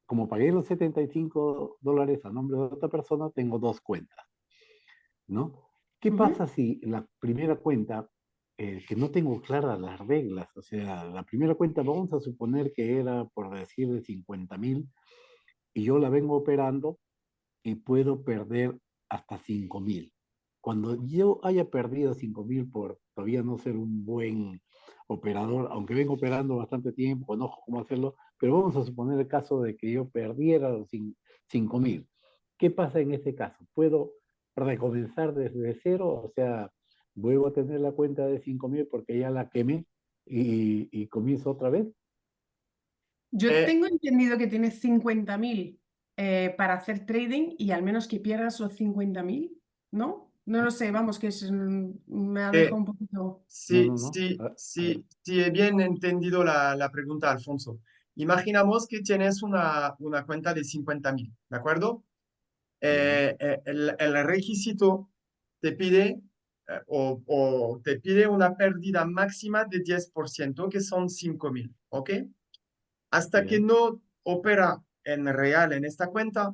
como pagué los $75 a nombre de otra persona, tengo dos cuentas, ¿no? ¿Qué pasa si la primera cuenta, que no tengo claras las reglas, o sea, la primera cuenta, vamos a suponer que era, por decir, de 50,000 y yo la vengo operando y puedo perder hasta 5,000. Cuando yo haya perdido 5,000 por todavía no ser un buen operador, aunque vengo operando bastante tiempo, conozco cómo hacerlo, pero vamos a suponer el caso de que yo perdiera los 5,000. ¿Qué pasa en ese caso? ¿Puedo recomenzar desde cero? O sea, vuelvo a tener la cuenta de 5,000 porque ya la quemé y comienzo otra vez. Yo Eh, tengo entendido que tienes 50.000 para hacer trading y al menos que pierdas los 50.000, ¿no? No lo sé, vamos, me ha eh, dejado un poquito... No, si, no, no. si, A ver. si he bien entendido la pregunta, Alfonso, imaginamos que tienes una cuenta de 50,000, ¿de acuerdo? Ya, El requisito te pide o te pide una pérdida máxima de 10%, que son 5,000, ¿ok? Hasta que ya. no opera en real en esta cuenta,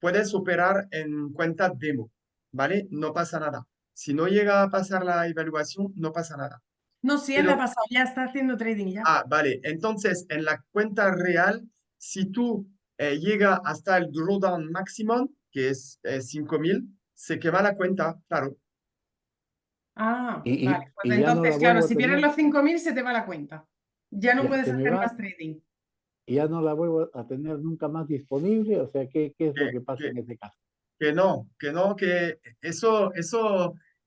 puedes operar en cuenta demo, ¿vale? No pasa nada. Si no llega a pasar la evaluación, no pasa nada. No, sí, él le ha Pero, pasado, ya está haciendo trading ya. vale, entonces en la cuenta real, si tú llega hasta el drawdown maximum, que es 5,000, se quema la cuenta, claro. Ah, Y, vale. y, Pues y ya no entonces, la claro, vuelvo a si pierdes tener. los 5.000 se te va la cuenta. Ya no Ya, puedes se me hacer va más trading. y ya no la vuelvo a tener nunca más disponible. O sea, ¿qué es lo Que, que pasa que, en ese caso? que eso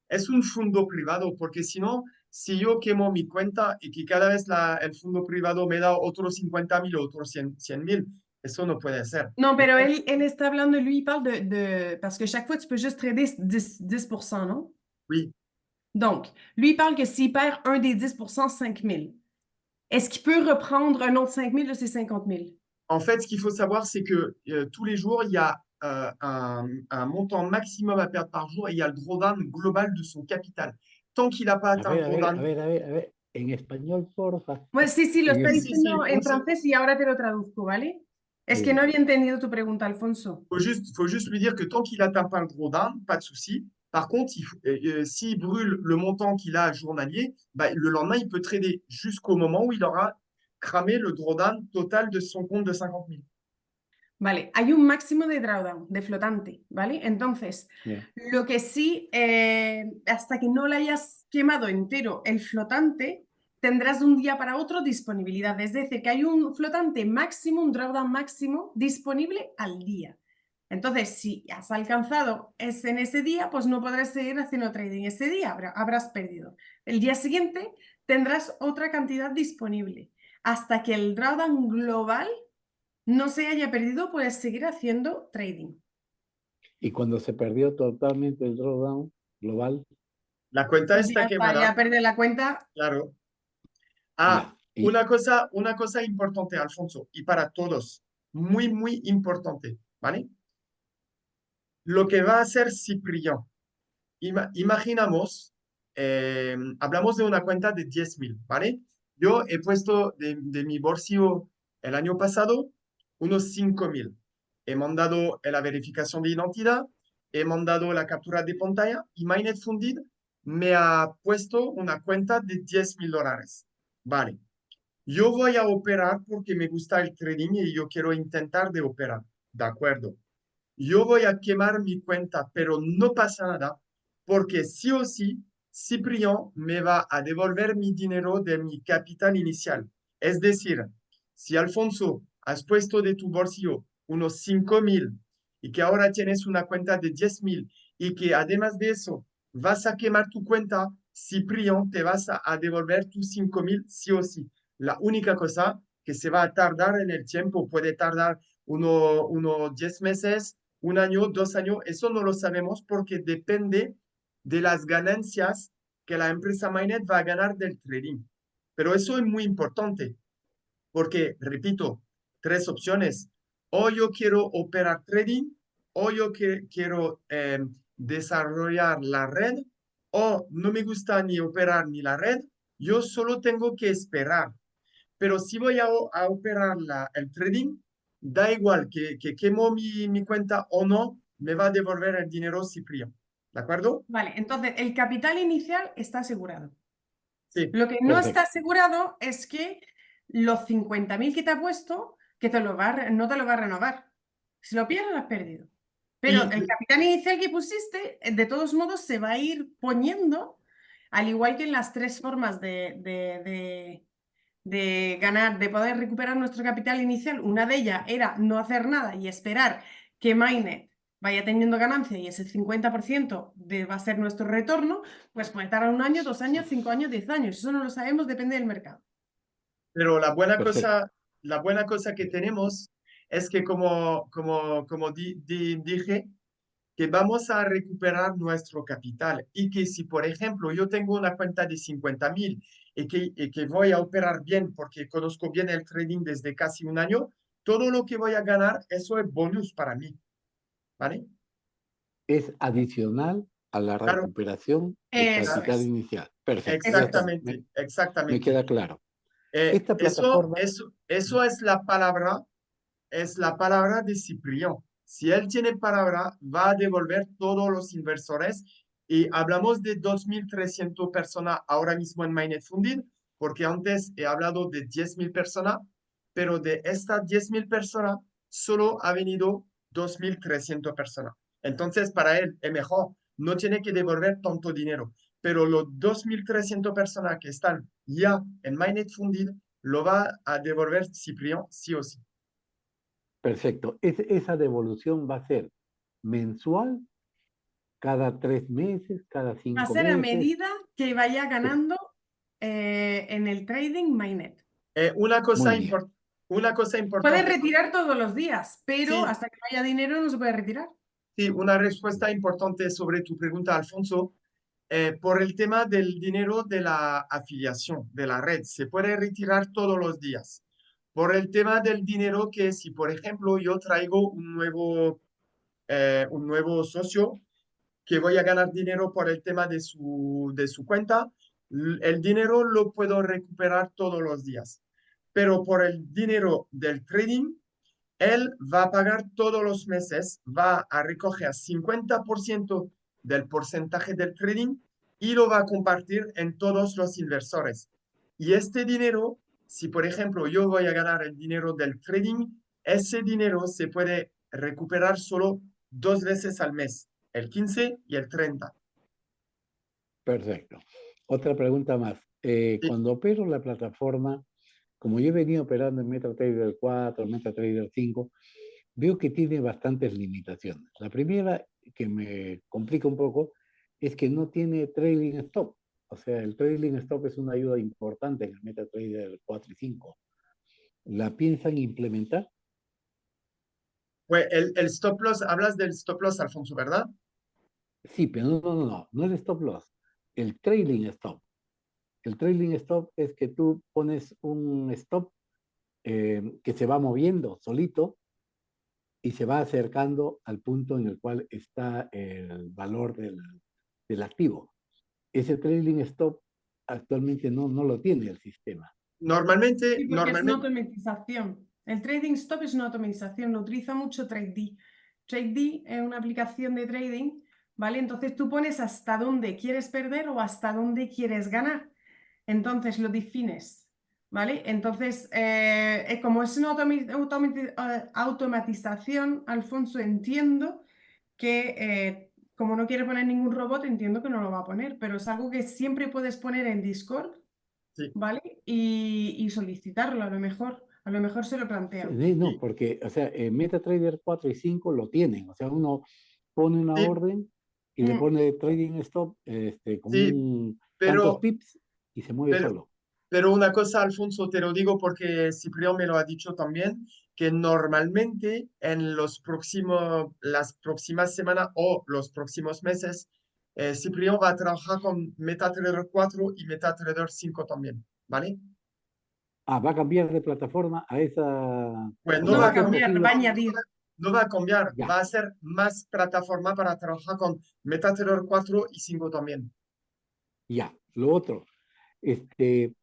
es un fondo privado, porque si no, si yo quemo mi cuenta y que cada vez el fondo privado me da otros 50,000 o otros 100,000, eso no puede ser. Non, pero Entonces, él está hablando, lui, il parle parce que chaque fois, tu peux juste trader 10%, non? oui. Donc, lui, il parle que s'il perd un des 10%, 5.000. Est-ce qu'il peut reprendre un autre 5.000 de ses 50.000? En fait, ce qu'il faut savoir, c'est que tous les jours, il y a un montant maximum à perdre par jour et il y a le drawdown global de son capital. Tant qu'il n'a pas A atteint le ver, a ver, a drawdown, ver, a ver, a ver. En español, porfa. Pues sí, lo está En si, si, diciendo en si, francés y ahora te lo traduzco, ¿vale? Es que no bien. había entendido tu pregunta, Alfonso. faut juste lui dire que tant qu'il n'atteint pas le drawdown, pas de souci. Par contre, s'il brûle le montant qu'il a journalier, bah, le lendemain, il peut trader jusqu'au moment où il aura cramé le drawdown total de son compte de 50,000. Vale, hay un máximo de drawdown, de flotante, ¿vale? Entonces, Ya. lo que sí, hasta que no le hayas quemado entero el flotante, tendrás de un día para otro disponibilidad. Es decir, que hay un flotante máximo, un drawdown máximo disponible al día. Entonces, si has alcanzado en ese día, pues no podrás seguir haciendo trading. Ese día habrás perdido. El día siguiente tendrás otra cantidad disponible. Hasta que el drawdown global no se haya perdido, puedes seguir haciendo trading. Y cuando se perdió totalmente el drawdown global, La cuenta Pues está ya está, ya quemada, perdí la cuenta. claro. ya. Y Una cosa importante, Alfonso, y para todos, muy, muy importante, ¿vale? Lo que va a hacer Ciprián. Imaginamos, hablamos de una cuenta de 10,000, ¿vale? Yo he puesto de mi bolsillo el año pasado unos 5,000. He mandado la verificación de identidad, he mandado la captura de pantalla y Mainnet Funded me ha puesto una cuenta de $10,000. Vale. Yo voy a operar porque me gusta el trading y yo quiero intentar de operar. De acuerdo. Yo voy a quemar mi cuenta, pero no pasa nada porque sí o sí, Ciprián me va a devolver mi dinero de mi capital inicial. Es decir, si Alfonso has puesto de tu bolsillo unos 5,000 y que ahora tienes una cuenta de 10.000 y que además de eso vas a quemar tu cuenta, Ciprión te vas a devolver tus 5.000 sí o sí. La única cosa que se va a tardar en el tiempo, puede tardar unos 10 meses, un año, 2 años, eso no lo sabemos porque depende de las ganancias que la empresa Mainnet va a ganar del trading. Pero eso es muy importante porque, repito, tres opciones. O yo quiero operar trading, o yo quiero desarrollar la red, o no me gusta ni operar ni la red, yo solo tengo que esperar. Pero si voy a operar el trading, da igual que quemo mi cuenta o no, me va a devolver el dinero Cipriano. ¿De acuerdo? Vale, entonces el capital inicial está asegurado. Sí. Lo que no Perfecto. está asegurado es que los 50.000 que te ha puesto, que no te lo va a renovar. Si lo pierdes, lo has perdido. Pero el capital inicial que pusiste, de todos modos, se va a ir poniendo, al igual que en las tres formas de ganar, de poder recuperar nuestro capital inicial. Una de ellas era no hacer nada y esperar que Mainnet vaya teniendo ganancia y ese 50% va a ser nuestro retorno, pues puede tardar 1 año, 2 años, 5 años, 10 años. Eso no lo sabemos, depende del mercado. Pero Perfecto. la buena cosa que tenemos es que como dije, que vamos a recuperar nuestro capital y que si, por ejemplo, yo tengo una cuenta de 50.000 y que voy a operar bien porque conozco bien el trading desde casi un año, todo lo que voy a ganar, eso es bonus para mí, ¿vale? Es adicional a la Claro, recuperación del Eso capital es. inicial. Perfecto, Eso ya está. es. exactamente, Me exactamente. queda claro. Esta Eso, plataforma, eso, eso es la palabra de Ciprián. Si él tiene palabra, va a devolver todos los inversores. Y hablamos de 2.300 personas ahora mismo en Mainnet Funded, porque antes he hablado de 10.000 personas, pero de estas 10.000 personas solo ha venido 2.300 personas. Entonces, para él es mejor, no tiene que devolver tanto dinero. Pero los 2.300 personas que están ya en Mainnet Funded lo va a devolver Ciprián sí o sí. perfecto. Esa devolución va a ser mensual, cada 3 meses, cada Va a 5 ser a meses. medida que vaya ganando en el trading Mainnet. Una cosa Muy bien. una cosa Puedes importante, retirar todos los días, pero sí, hasta que no haya dinero no se puede retirar. sí, una respuesta importante sobre tu pregunta, Alfonso. Por el tema del dinero de la afiliación, de la red, se puede retirar todos los días. Por el tema del dinero que si, por ejemplo, yo traigo un nuevo socio que voy a ganar dinero por el tema de su cuenta, el dinero lo puedo recuperar todos los días. Pero por el dinero del trading, él va a pagar todos los meses, va a recoger 50% del porcentaje del trading y lo va a compartir en todos los inversores. Y este dinero, si por ejemplo yo voy a ganar el dinero del trading, ese dinero se puede recuperar solo 2 veces al mes, el 15 y el 30. Perfecto. Otra pregunta más. Sí, Cuando opero la plataforma, como yo he venido operando en MetaTrader 4, MetaTrader 5, veo que tiene bastantes limitaciones. La primera, que me complica un poco, es que no tiene trailing stop. O sea, el trailing stop es una ayuda importante en el MetaTrader 4 y 5. ¿La piensan implementar? pues el stop loss, hablas del stop loss, Alfonso, ¿verdad? Sí, pero no el stop loss, el trailing stop. El trailing stop es que tú pones un stop que se va moviendo solito y se va acercando al punto en el cual está el valor del activo. Ese trailing stop actualmente no lo tiene el sistema. Normalmente, Sí, porque es una normalmente, automatización. El trading stop es una automatización, lo utiliza mucho TradeD. TradeD es una aplicación de trading, ¿vale? Entonces tú pones hasta dónde quieres perder o hasta dónde quieres ganar. Entonces lo defines, ¿vale? Entonces, como es una automatización, Alfonso, entiendo que como no quiere poner ningún robot, entiendo que no lo va a poner, pero es algo que siempre puedes poner en Discord, sí. ¿vale? Y solicitarlo a lo mejor. A lo mejor se lo plantea. No, Y- porque, o sea, MetaTrader 4 y 5 lo tienen. O sea, uno pone una sí, orden y le Mm. pone trading stop con sí, tantos pero, pips y se mueve pero, solo. pero una cosa, Alfonso, te lo digo porque Ciprián me lo ha dicho también, que normalmente en las próximas semanas o los próximos meses, Ciprián va a trabajar con MetaTrader 4 y MetaTrader 5 también, ¿vale? Ah, va a cambiar de plataforma a esa. Pues O no sea, No va va va a a a ser cambiar, cambiar, posible. va a añadir. no va a cambiar, Ya, va a ser más plataforma para trabajar con MetaTrader 4 y 5 también. ya. Lo otro, este,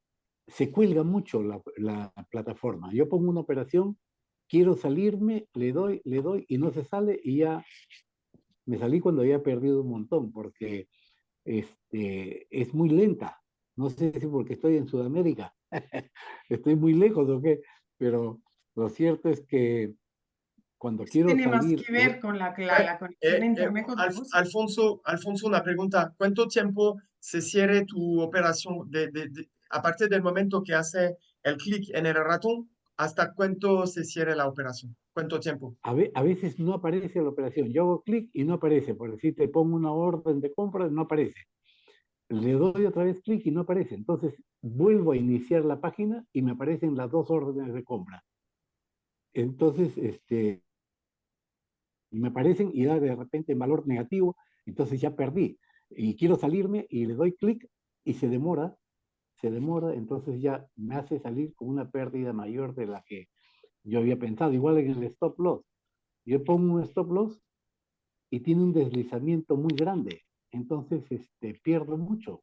se cuelga mucho la plataforma. Yo pongo una operación, quiero salirme, le doy y no se sale y ya me salí cuando había perdido un montón porque es muy lenta. No sé si porque estoy en Sudamérica, estoy muy lejos o qué, pero lo cierto es que cuando Eso quiero tiene más salir, que ver con la Eh, conexión a internet que otra cosa. Alfonso, una pregunta. ¿Cuánto tiempo se cierre tu operación a partir del momento que hace el clic en el ratón hasta cuánto se cierre la operación? ¿Cuánto tiempo? a veces no aparece la operación. Yo hago clic y no aparece. Por decir, te pongo una orden de compra, no aparece. Le doy otra vez clic y no aparece. Entonces vuelvo a iniciar la página y me aparecen las dos órdenes de compra. Entonces, me aparecen y da de repente en valor negativo, entonces ya perdí. Y quiero salirme y le doy clic y se demora, entonces ya me hace salir con una pérdida mayor de la que yo había pensado. Igual en el stop loss. Yo pongo un stop loss y tiene un deslizamiento muy grande, entonces pierdo mucho.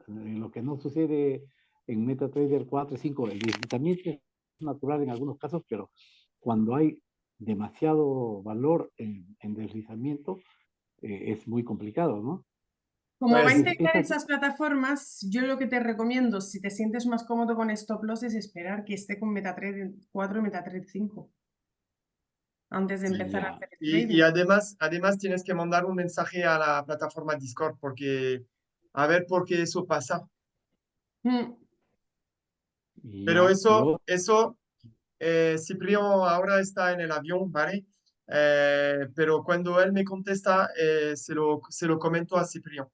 Lo que no sucede en MetaTrader 4 y 5, el deslizamiento es natural en algunos casos, pero cuando hay demasiado valor en deslizamiento, es muy complicado, ¿no? Como va a Pues integrar esas plataformas, yo lo que te recomiendo, si te sientes más cómodo con Stop Loss, es esperar que esté con MetaTrader 4 y MetaTrader 5 antes de empezar a Ya, hacer el y trading. además tienes que mandar un mensaje a la plataforma Discord porque a ver por qué eso pasa. Mm. Pero ya, lo, Ciprián ahora está en el avión, ¿vale? Pero cuando él me contesta, se lo comento a Ciprián,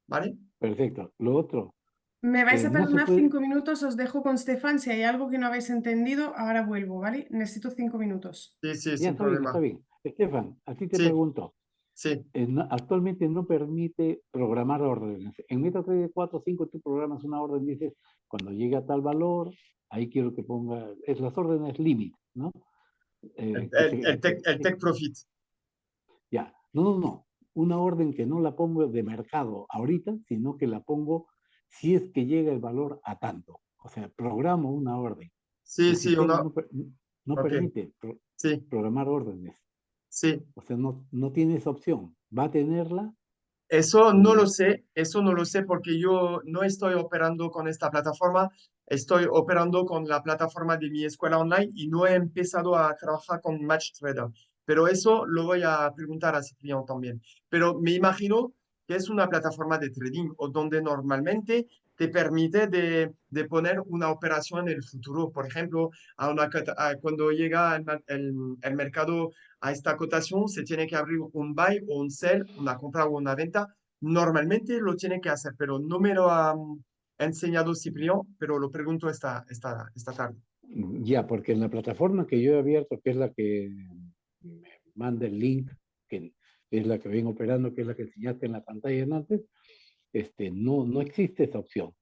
¿vale? perfecto. Lo otro, Me vais a no se perdonar puede, 5 minutos, os dejo con Stefan. Si hay algo que no habéis entendido, ahora vuelvo, ¿vale? Necesito 5 minutos. Sí, sí, ya sin está bien, está problema. bien. Estefan, a ti te Sí, pregunto, sí. actualmente no permite programar órdenes. En MetaTrader 4 o 5 tú programas una orden, dices, cuando llegue a tal valor, ahí quiero que ponga, es las órdenes límite, ¿no? El, Que el, se, el, que, tech, el Tech Profit. ya, no. Una orden que no la pongo de mercado ahorita, sino que la pongo si es que llega el valor a tanto. O sea, programo una orden. Sí, El sí, sistema uno. no Ok, permite sí, programar órdenes. sí. O sea, no tiene esa opción. Va a tenerla y Eso no lo sé porque yo no estoy operando con esta plataforma, estoy operando con la plataforma de mi escuela online y no he empezado a trabajar con MatchTrader. Pero eso lo voy a preguntar a Ciprián también. Pero me imagino que es una plataforma de trading o donde normalmente te permite de poner una operación en el futuro. Por ejemplo, cuando llega el mercado a esta cotación se tiene que abrir un buy o un sell, una compra o una venta. Normalmente lo tiene que hacer, pero no me lo ha enseñado Ciprián, pero lo pregunto esta tarde. ya, porque en la plataforma que yo he abierto, que es la que me manda el link, que es la que ven operando, que es la que enseñaste en la pantalla antes, no existe esa opción.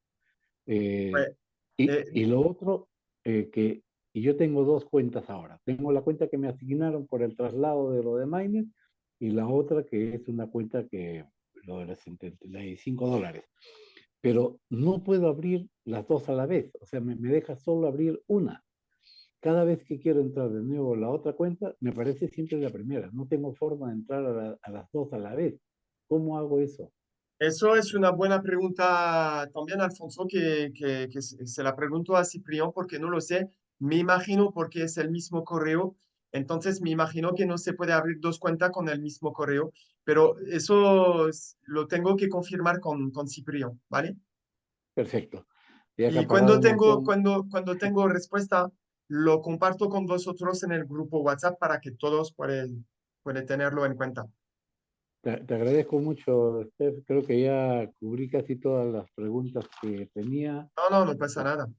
Eh, Pues, y lo otro, que y yo tengo dos cuentas ahora. Tengo la cuenta que me asignaron por el traslado de lo de Miner y la otra que es una cuenta que, lo de los $75. Pero no puedo abrir las dos a la vez. O sea, me deja solo abrir una. Cada vez que quiero entrar de nuevo a la otra cuenta, me aparece siempre la primera. No tengo forma de entrar a las dos a la vez. ¿Cómo hago eso? eso es una buena pregunta también, Alfonso, que se la pregunto a Ciprián porque no lo sé. Me imagino porque es el mismo correo. Entonces me imagino que no se puede abrir dos cuentas con el mismo correo, pero eso lo tengo que confirmar con Ciprián, ¿vale? Perfecto. He Y acaparado un montón. cuando tengo respuesta, lo comparto con vosotros en el grupo WhatsApp para que todos pueden tenerlo en cuenta. Te agradezco mucho, Steph. Creo que ya cubrí casi todas las preguntas que tenía. No pasa nada.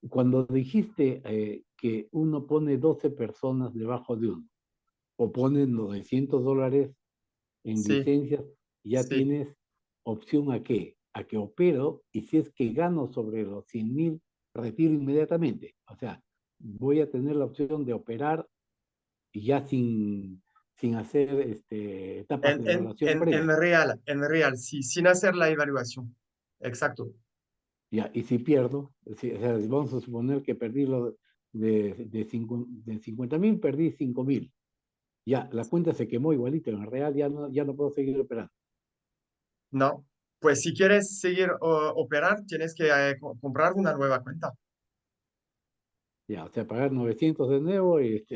Cuando dijiste que uno pone 12 personas debajo de uno, o ponen $900 en Sí, licencias, ya sí. tienes opción a qué, a que opero, y si es que gano sobre los 100.000, retiro inmediatamente. O sea, voy a tener la opción de operar y ya sin hacer etapas de evaluación previa. En real, sí, sin hacer la evaluación. Exacto. Ya, y si pierdo, o sea, vamos a suponer que perdí de 50.000, perdí 5.000. Ya, la cuenta se quemó igualito, en real ya no puedo seguir operando. No. Pues si quieres seguir operar, tienes que comprar una nueva cuenta. Ya, o sea, pagar 900 de nuevo y,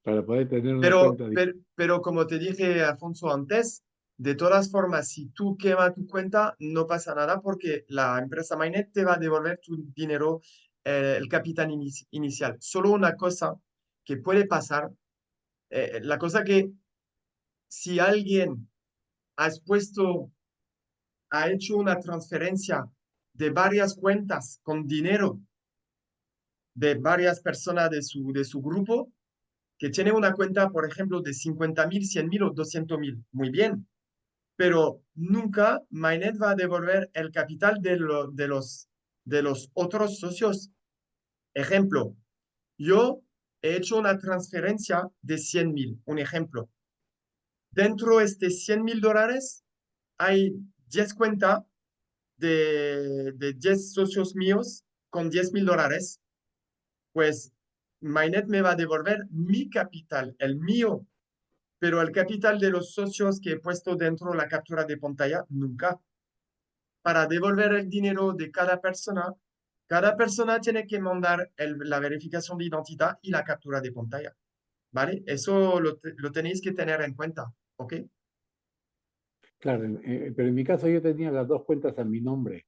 para poder tener una Pero, cuenta. pero, pero como te dije, Alfonso, antes, de todas formas, si tú quemas tu cuenta, no pasa nada porque la empresa Mainnet te va a devolver tu dinero, el capital inicial. Solo una cosa que puede pasar, la cosa que si alguien ha hecho una transferencia de varias cuentas con dinero de varias personas de su grupo, que tiene una cuenta, por ejemplo, de 50.000, 100.000 o 200.000. Muy bien, pero nunca Mainnet va a devolver el capital de los otros socios. Ejemplo, yo he hecho una transferencia de 100.000, un ejemplo. Dentro de este $100.000 hay 10 cuentas de 10 socios míos con $10.000. Pues Mainnet me va a devolver mi capital, el mío, pero el capital de los socios que he puesto dentro de la captura de pantalla, nunca. Para devolver el dinero de cada persona tiene que mandar la verificación de identidad y la captura de pantalla, ¿vale? Eso lo tenéis que tener en cuenta, ¿ok? Claro, pero en mi caso yo tenía las dos cuentas a mi nombre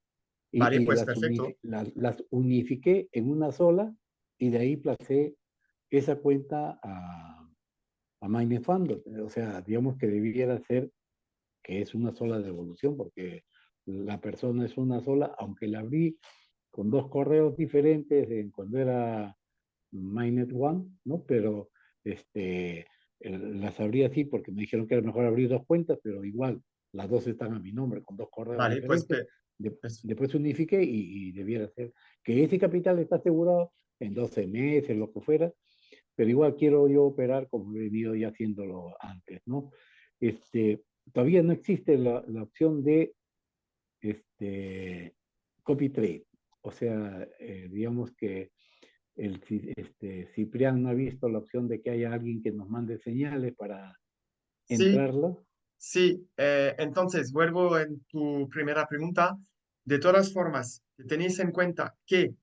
Vale, y pues perfecto. las unifiqué en una sola y de ahí placé esa cuenta a Minefund. O sea, digamos que debiera ser que es una sola devolución porque la persona es una sola, aunque la abrí con dos correos diferentes cuando era Mainnet One, ¿no? Pero las abrí así porque me dijeron que era mejor abrir dos cuentas, pero igual las dos están a mi nombre con dos correos Vale, pues, diferentes. pues, Después unifiqué y debiera ser que ese capital está asegurado en 12 meses, lo que fuera, pero igual quiero yo operar como he venido ya haciéndolo antes, ¿no? Todavía no existe la opción de copy trade, o sea, digamos que Ciprián no ha visto la opción de que haya alguien que nos mande señales para sí, entrarlo. sí. Entonces, vuelvo en tu primera pregunta. De todas formas, tenéis en cuenta que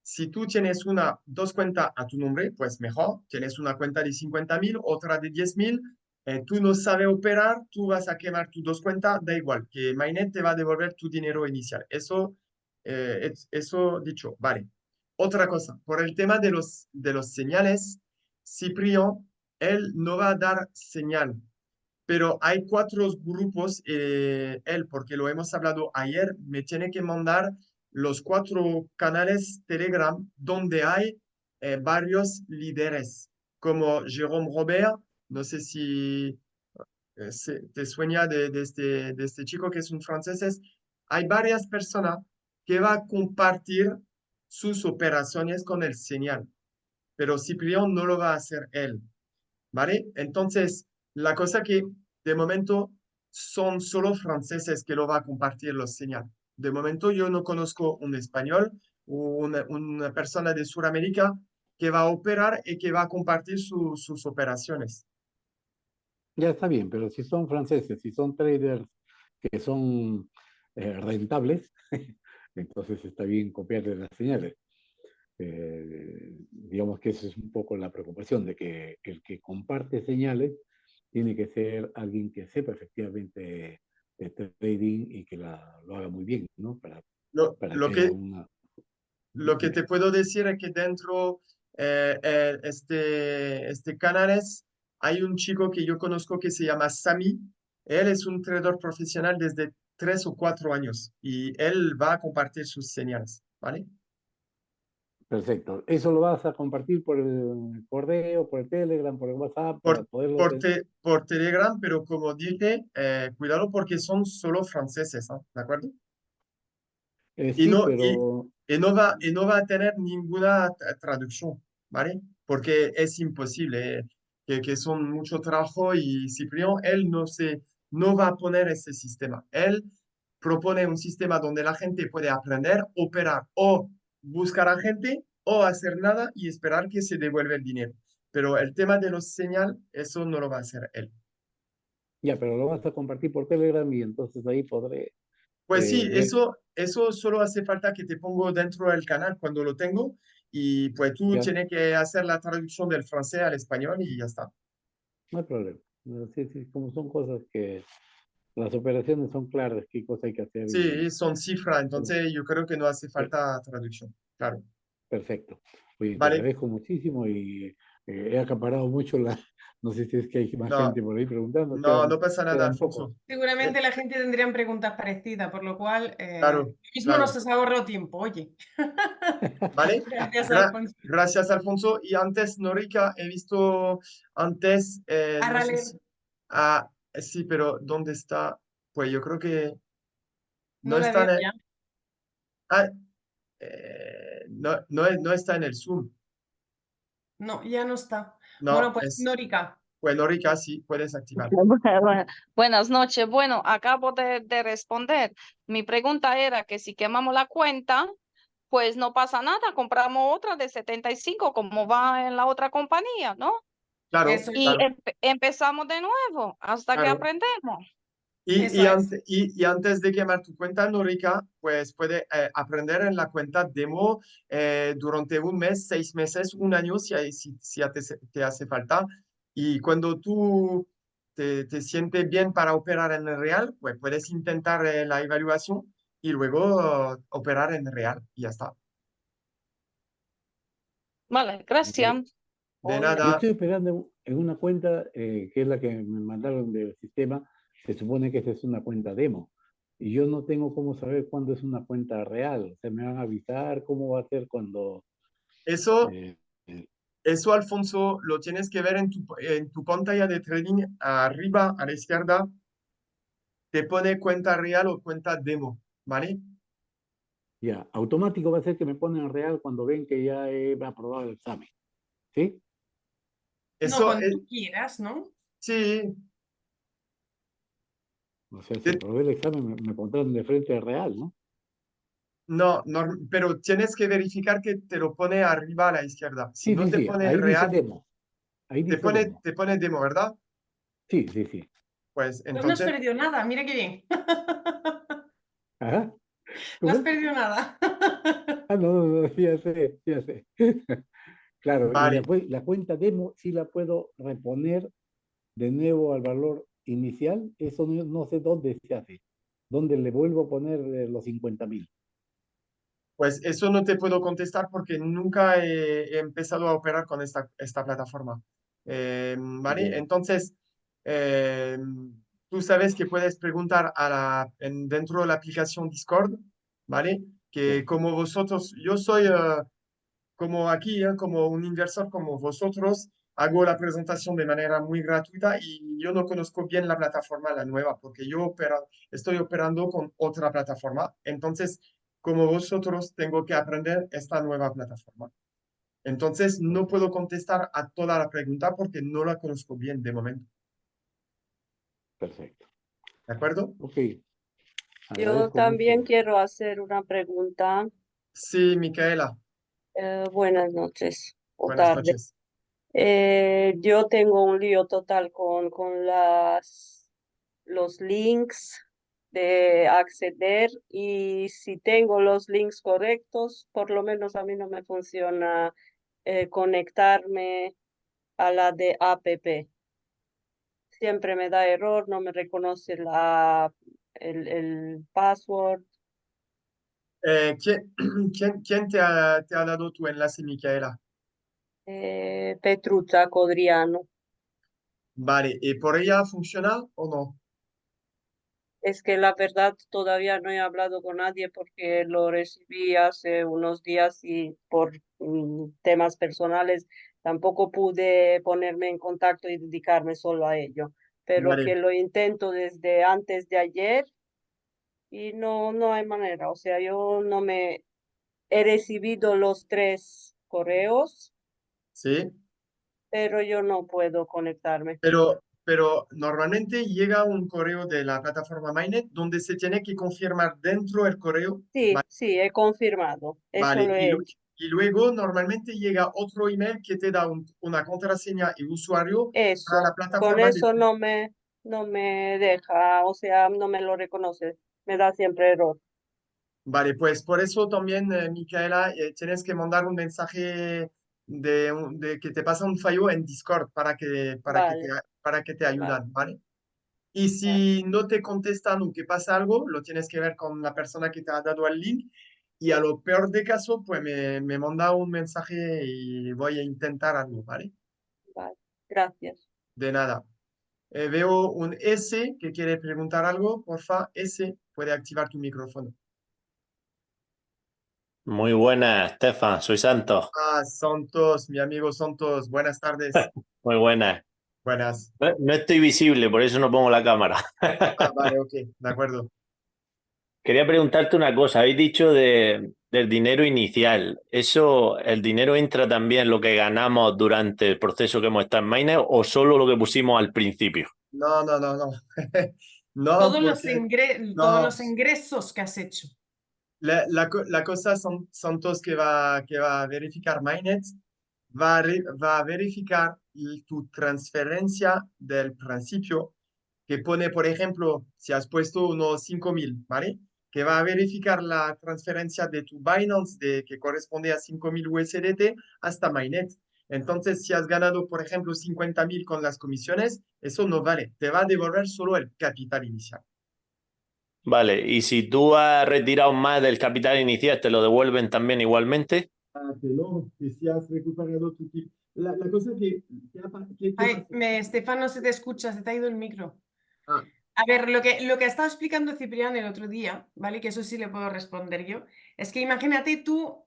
si tú tienes dos cuentas a tu nombre, pues mejor. Tienes una cuenta de 50.000, otra de 10.000. Tú no sabes operar, tú vas a quemar tus dos cuentas, da igual, que Mainnet te va a devolver tu dinero inicial. Eso dicho, vale. Otra cosa, por el tema de los señales, Cipriano, él no va a dar señal, pero hay cuatro grupos, él, porque lo hemos hablado ayer, me tiene que mandar los cuatro canales Telegram donde hay varios líderes, como Jérôme Robert, no sé si te sueña de este chico que es un francés. Hay varias personas que va a compartir sus operaciones con el señal, pero Cipriano no lo va a hacer él. ¿Vale? Entonces, la cosa que de momento son solo franceses que lo va a compartir los señales. De momento yo no conozco un español o una persona de Sudamérica que va a operar y que va a compartir sus operaciones. Ya está bien, pero si son franceses, si son traders que son rentables, entonces está bien copiarles las señales. Digamos que esa es un poco la preocupación de que el que comparte señales tiene que ser alguien que sepa efectivamente de trading y que lo haga muy bien, ¿no? Lo, Para lo que haya que, una... Lo que te puedo decir es que dentro este canales hay un chico que yo conozco que se llama Sami. Él es un trader profesional desde 3 o 4 años y él va a compartir sus señales, ¿vale? Perfecto. ¿Eso lo vas a compartir por el correo, por el Telegram, por el WhatsApp, para Por, poderlo tener? por Telegram, pero como dije, cuidado porque son solo franceses, ¿ah? ¿De acuerdo? Y Sí, no, pero y no va a tener ninguna traducción, ¿vale? Porque es imposible, que son mucho trabajo y Cipriano, él no va a poner ese sistema. Él propone un sistema donde la gente puede aprender, operar o buscar a gente o hacer nada y esperar que se devuelva el dinero. Pero el tema de los señal, eso no lo va a hacer él. ya, pero lo vas a compartir por Telegram y entonces ahí podré Pues sí, ver. eso solo hace falta que te pongo dentro del canal cuando lo tengo y pues tú Ya, tienes que hacer la traducción del francés al español y ya está. no hay problema. No, sí, sí, como son cosas que las operaciones son claras, qué cosa hay que hacer y Sí, son cifras, bueno, entonces yo creo que no hace sí, falta traducción. Claro. perfecto. Oye, te Vale. agradezco muchísimo y he acaparado mucho la. No sé si es que hay más No, gente por ahí preguntando, no, no pasa nada, quedan pocos. Alfonso. Eh, Seguramente la gente tendría preguntas parecidas, por lo cual claro, mismo claro. nos has ahorrado tiempo, oye. ¿Vale? Gracias, Alfonso. Gracias, Alfonso. Y antes, Norica, he visto antes, no sé Arraler, si... Ah, sí, pero ¿dónde está? Pues yo creo que no no la está veo en el... ya. Ah, no está en el Zoom. No, ya no está. No, Bueno, pues Norica, pues Norica, sí, puedes activar. Buenas noches. Bueno, acabo de responder. Mi pregunta era que si quemamos la cuenta, pues no pasa nada, compramos otra de 75 como va en la otra compañía, ¿no? Claro, eso es, Y claro, empezamos de nuevo hasta que claro. aprendemos. eso es. Y antes de quemar tu cuenta, Norica, pues puede aprender en la cuenta demo durante un mes, 6 meses, un año, si te hace falta. Y cuando tú te sientes bien para operar en el real, pues puedes intentar la evaluación y luego operar en el real. Y ya está. Vale, Vale. gracias. De Hola. Yo nada. estoy esperando en una cuenta que es la que me mandaron del sistema. Se supone que esta es una cuenta demo. Y yo no tengo cómo saber cuándo es una cuenta real. O sea, me van a avisar cómo va a ser cuando. Eso, eh, eh, eso, Alfonso, lo tienes que ver en tu pantalla de trading arriba a la izquierda. Te pone cuenta real o cuenta demo, ¿vale? ya, automático va a ser que me ponen real cuando ven que ya he aprobado el examen. ¿Sí? No, Eso cuando es, tú quieras, ¿no? sí, O sea, si te- aprobé el examen, me pondrán de frente real, ¿no? no, pero tienes que verificar que te lo pone arriba a la izquierda. Si Sí, no sí, te sí. pone Ahí dice real, demo. Ahí dice demo. te pone demo, ¿verdad? Sí, sí, sí. Pues Pues no has entonces, perdido nada, mira qué bien. Ajá. No has ¿Cómo? perdido nada. Ah, no, no, no, ya sé, ya sé. Claro, y vale. después la cuenta demo sí la puedo reponer de nuevo al valor inicial. Eso no sé dónde se hace. ¿Dónde le vuelvo a poner los 50.000? Pues eso no te puedo contestar porque nunca he empezado a operar con esta plataforma. ¿Vale? Ya, Entonces, eh, tú sabes que puedes preguntar dentro de la aplicación Discord, ¿vale? Que ya. como vosotros, yo soy como aquí, como un inversor como vosotros, hago la presentación de manera muy gratuita y yo no conozco bien la plataforma, la nueva, porque estoy operando con otra plataforma. Entonces, como vosotros, tengo que aprender esta nueva plataforma. Entonces, no Ok, puedo contestar a toda la pregunta porque no la conozco bien de momento. perfecto. ¿De acuerdo? Ok, Yo agradezco también mucho. quiero hacer una pregunta. Sí, Micaela. Buenas noches o Buenas tarde. noches. Yo tengo un lío total con los links de acceder y si tengo los links correctos, por lo menos a mí no me funciona conectarme a la de APP. Siempre me da error, no me reconoce el password. ¿Quién, quién te ha dado tu enlace, Micaela? Petruccia Codriano. Vale, ¿y por ella funciona o no? Es que la verdad todavía no he hablado con nadie porque lo recibí hace unos días y por temas personales tampoco pude ponerme en contacto y dedicarme solo a ello. Pero Vale, que lo intento desde antes de ayer y no hay manera. O sea, yo no me he recibido los 3 correos, sí. pero yo no puedo conectarme. Pero normalmente llega un correo de la plataforma Mainnet donde se tiene que confirmar dentro del correo, Sí, sí, he confirmado. Eso vale, lo he hecho. y luego normalmente llega otro email que te da una contraseña y usuario para la Eso, con plataforma de... eso no me deja, o sea, no me lo reconoce, me da siempre error. Vale, pues por eso también, Micaela, tienes que mandar un mensaje de que te pasa un fallo en Discord Vale, para que te vale, ayudan, ¿vale? Y vale, si no te contestan o que pasa algo, lo tienes que ver con la persona que te ha dado el link. Y a lo peor de caso, pues me manda un mensaje y voy a intentar algo, ¿vale? vale. Gracias. De nada. Veo un S que quiere preguntar algo. Porfa, S, puede activar tu micrófono. Muy buenas, Stefan, soy Santos. Ah, Santos, mi amigo Santos, buenas tardes. Muy buenas. Buenas. No estoy visible, por eso no pongo la cámara. Ah, vale, ok, de acuerdo. Quería preguntarte una cosa. Habéis dicho del dinero inicial. ¿Eso, el dinero entra también lo que ganamos durante el proceso que hemos estado en Miner o solo lo que pusimos al principio? No, no, no, no. No, porque Todos no. los ingresos que has hecho. La cosa son, Santos que va a verificar Mainnet, va a verificar tu transferencia del principio, que pone, por ejemplo, si has puesto unos 5.000, ¿vale? Que va a verificar la transferencia de tu Binance que corresponde a 5.000 USDT hasta Mainnet. Entonces, si has ganado, por ejemplo, 50.000 con las comisiones, eso no vale. Te va a devolver solo el capital inicial. Vale, y si tú has retirado más del capital inicial, ¿te lo devuelven también igualmente? Que no, que si has recuperado tu tip. La cosa ¿qué Ay, pasa? Estefan, no se te escucha, se te ha ido el micro. Ah, A ver, lo que estaba explicando Ciprián el otro día, ¿vale? Que eso sí le puedo responder yo. Es que imagínate tú,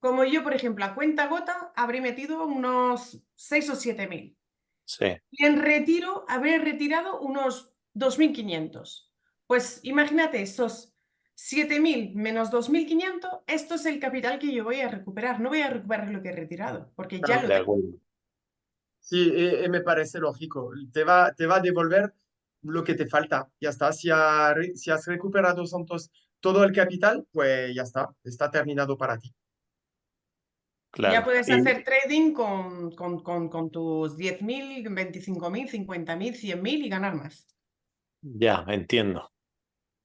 como yo, por ejemplo, a cuenta gota habré metido unos 6 o 7 mil. Sí, Y en retiro habré retirado unos 2.500. Pues imagínate, esos 7.000 menos 2.500, esto es el capital que yo voy a recuperar. No voy a recuperar lo que he retirado, porque ya lo de tengo. acuerdo. sí, me parece lógico. Te va a devolver lo que te falta. Ya está. Si has recuperado Santos, todo el capital, pues ya está terminado para ti. Ya Claro. puedes hacer trading con tus 10.000, 25.000, 50.000, 100.000 y ganar más. Ya, entiendo.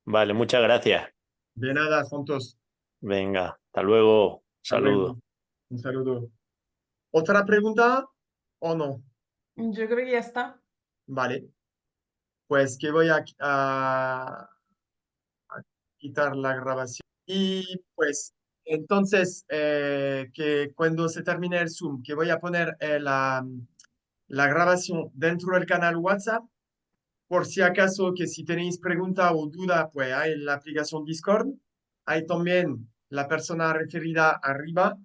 Vale, muchas gracias. De nada, Santos. Venga, hasta luego. Hasta luego. Saludos. Un saludo. ¿Otra pregunta o no? Yo creo que ya está. Vale. Pues que voy a quitar la grabación. Y pues, entonces, que cuando se termine el Zoom, que voy a poner la grabación dentro del canal WhatsApp, por si acaso que si tenéis pregunta o duda, pues hay la aplicación Discord, hay también la persona referida arriba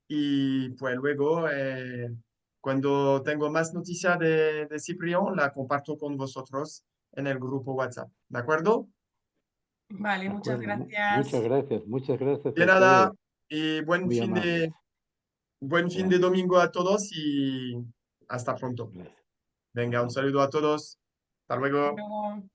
y pues luego, cuando tengo más noticia de Ciprián, la comparto con vosotros en el grupo WhatsApp. ¿De acuerdo? Vale, De muchas acuerdo. gracias. Muchas gracias De a nada ustedes, y muy amables. buen fin de Gracias. domingo a todos y hasta pronto. Gracias. Venga, un Ajá. saludo a todos. Hasta Hasta luego. luego.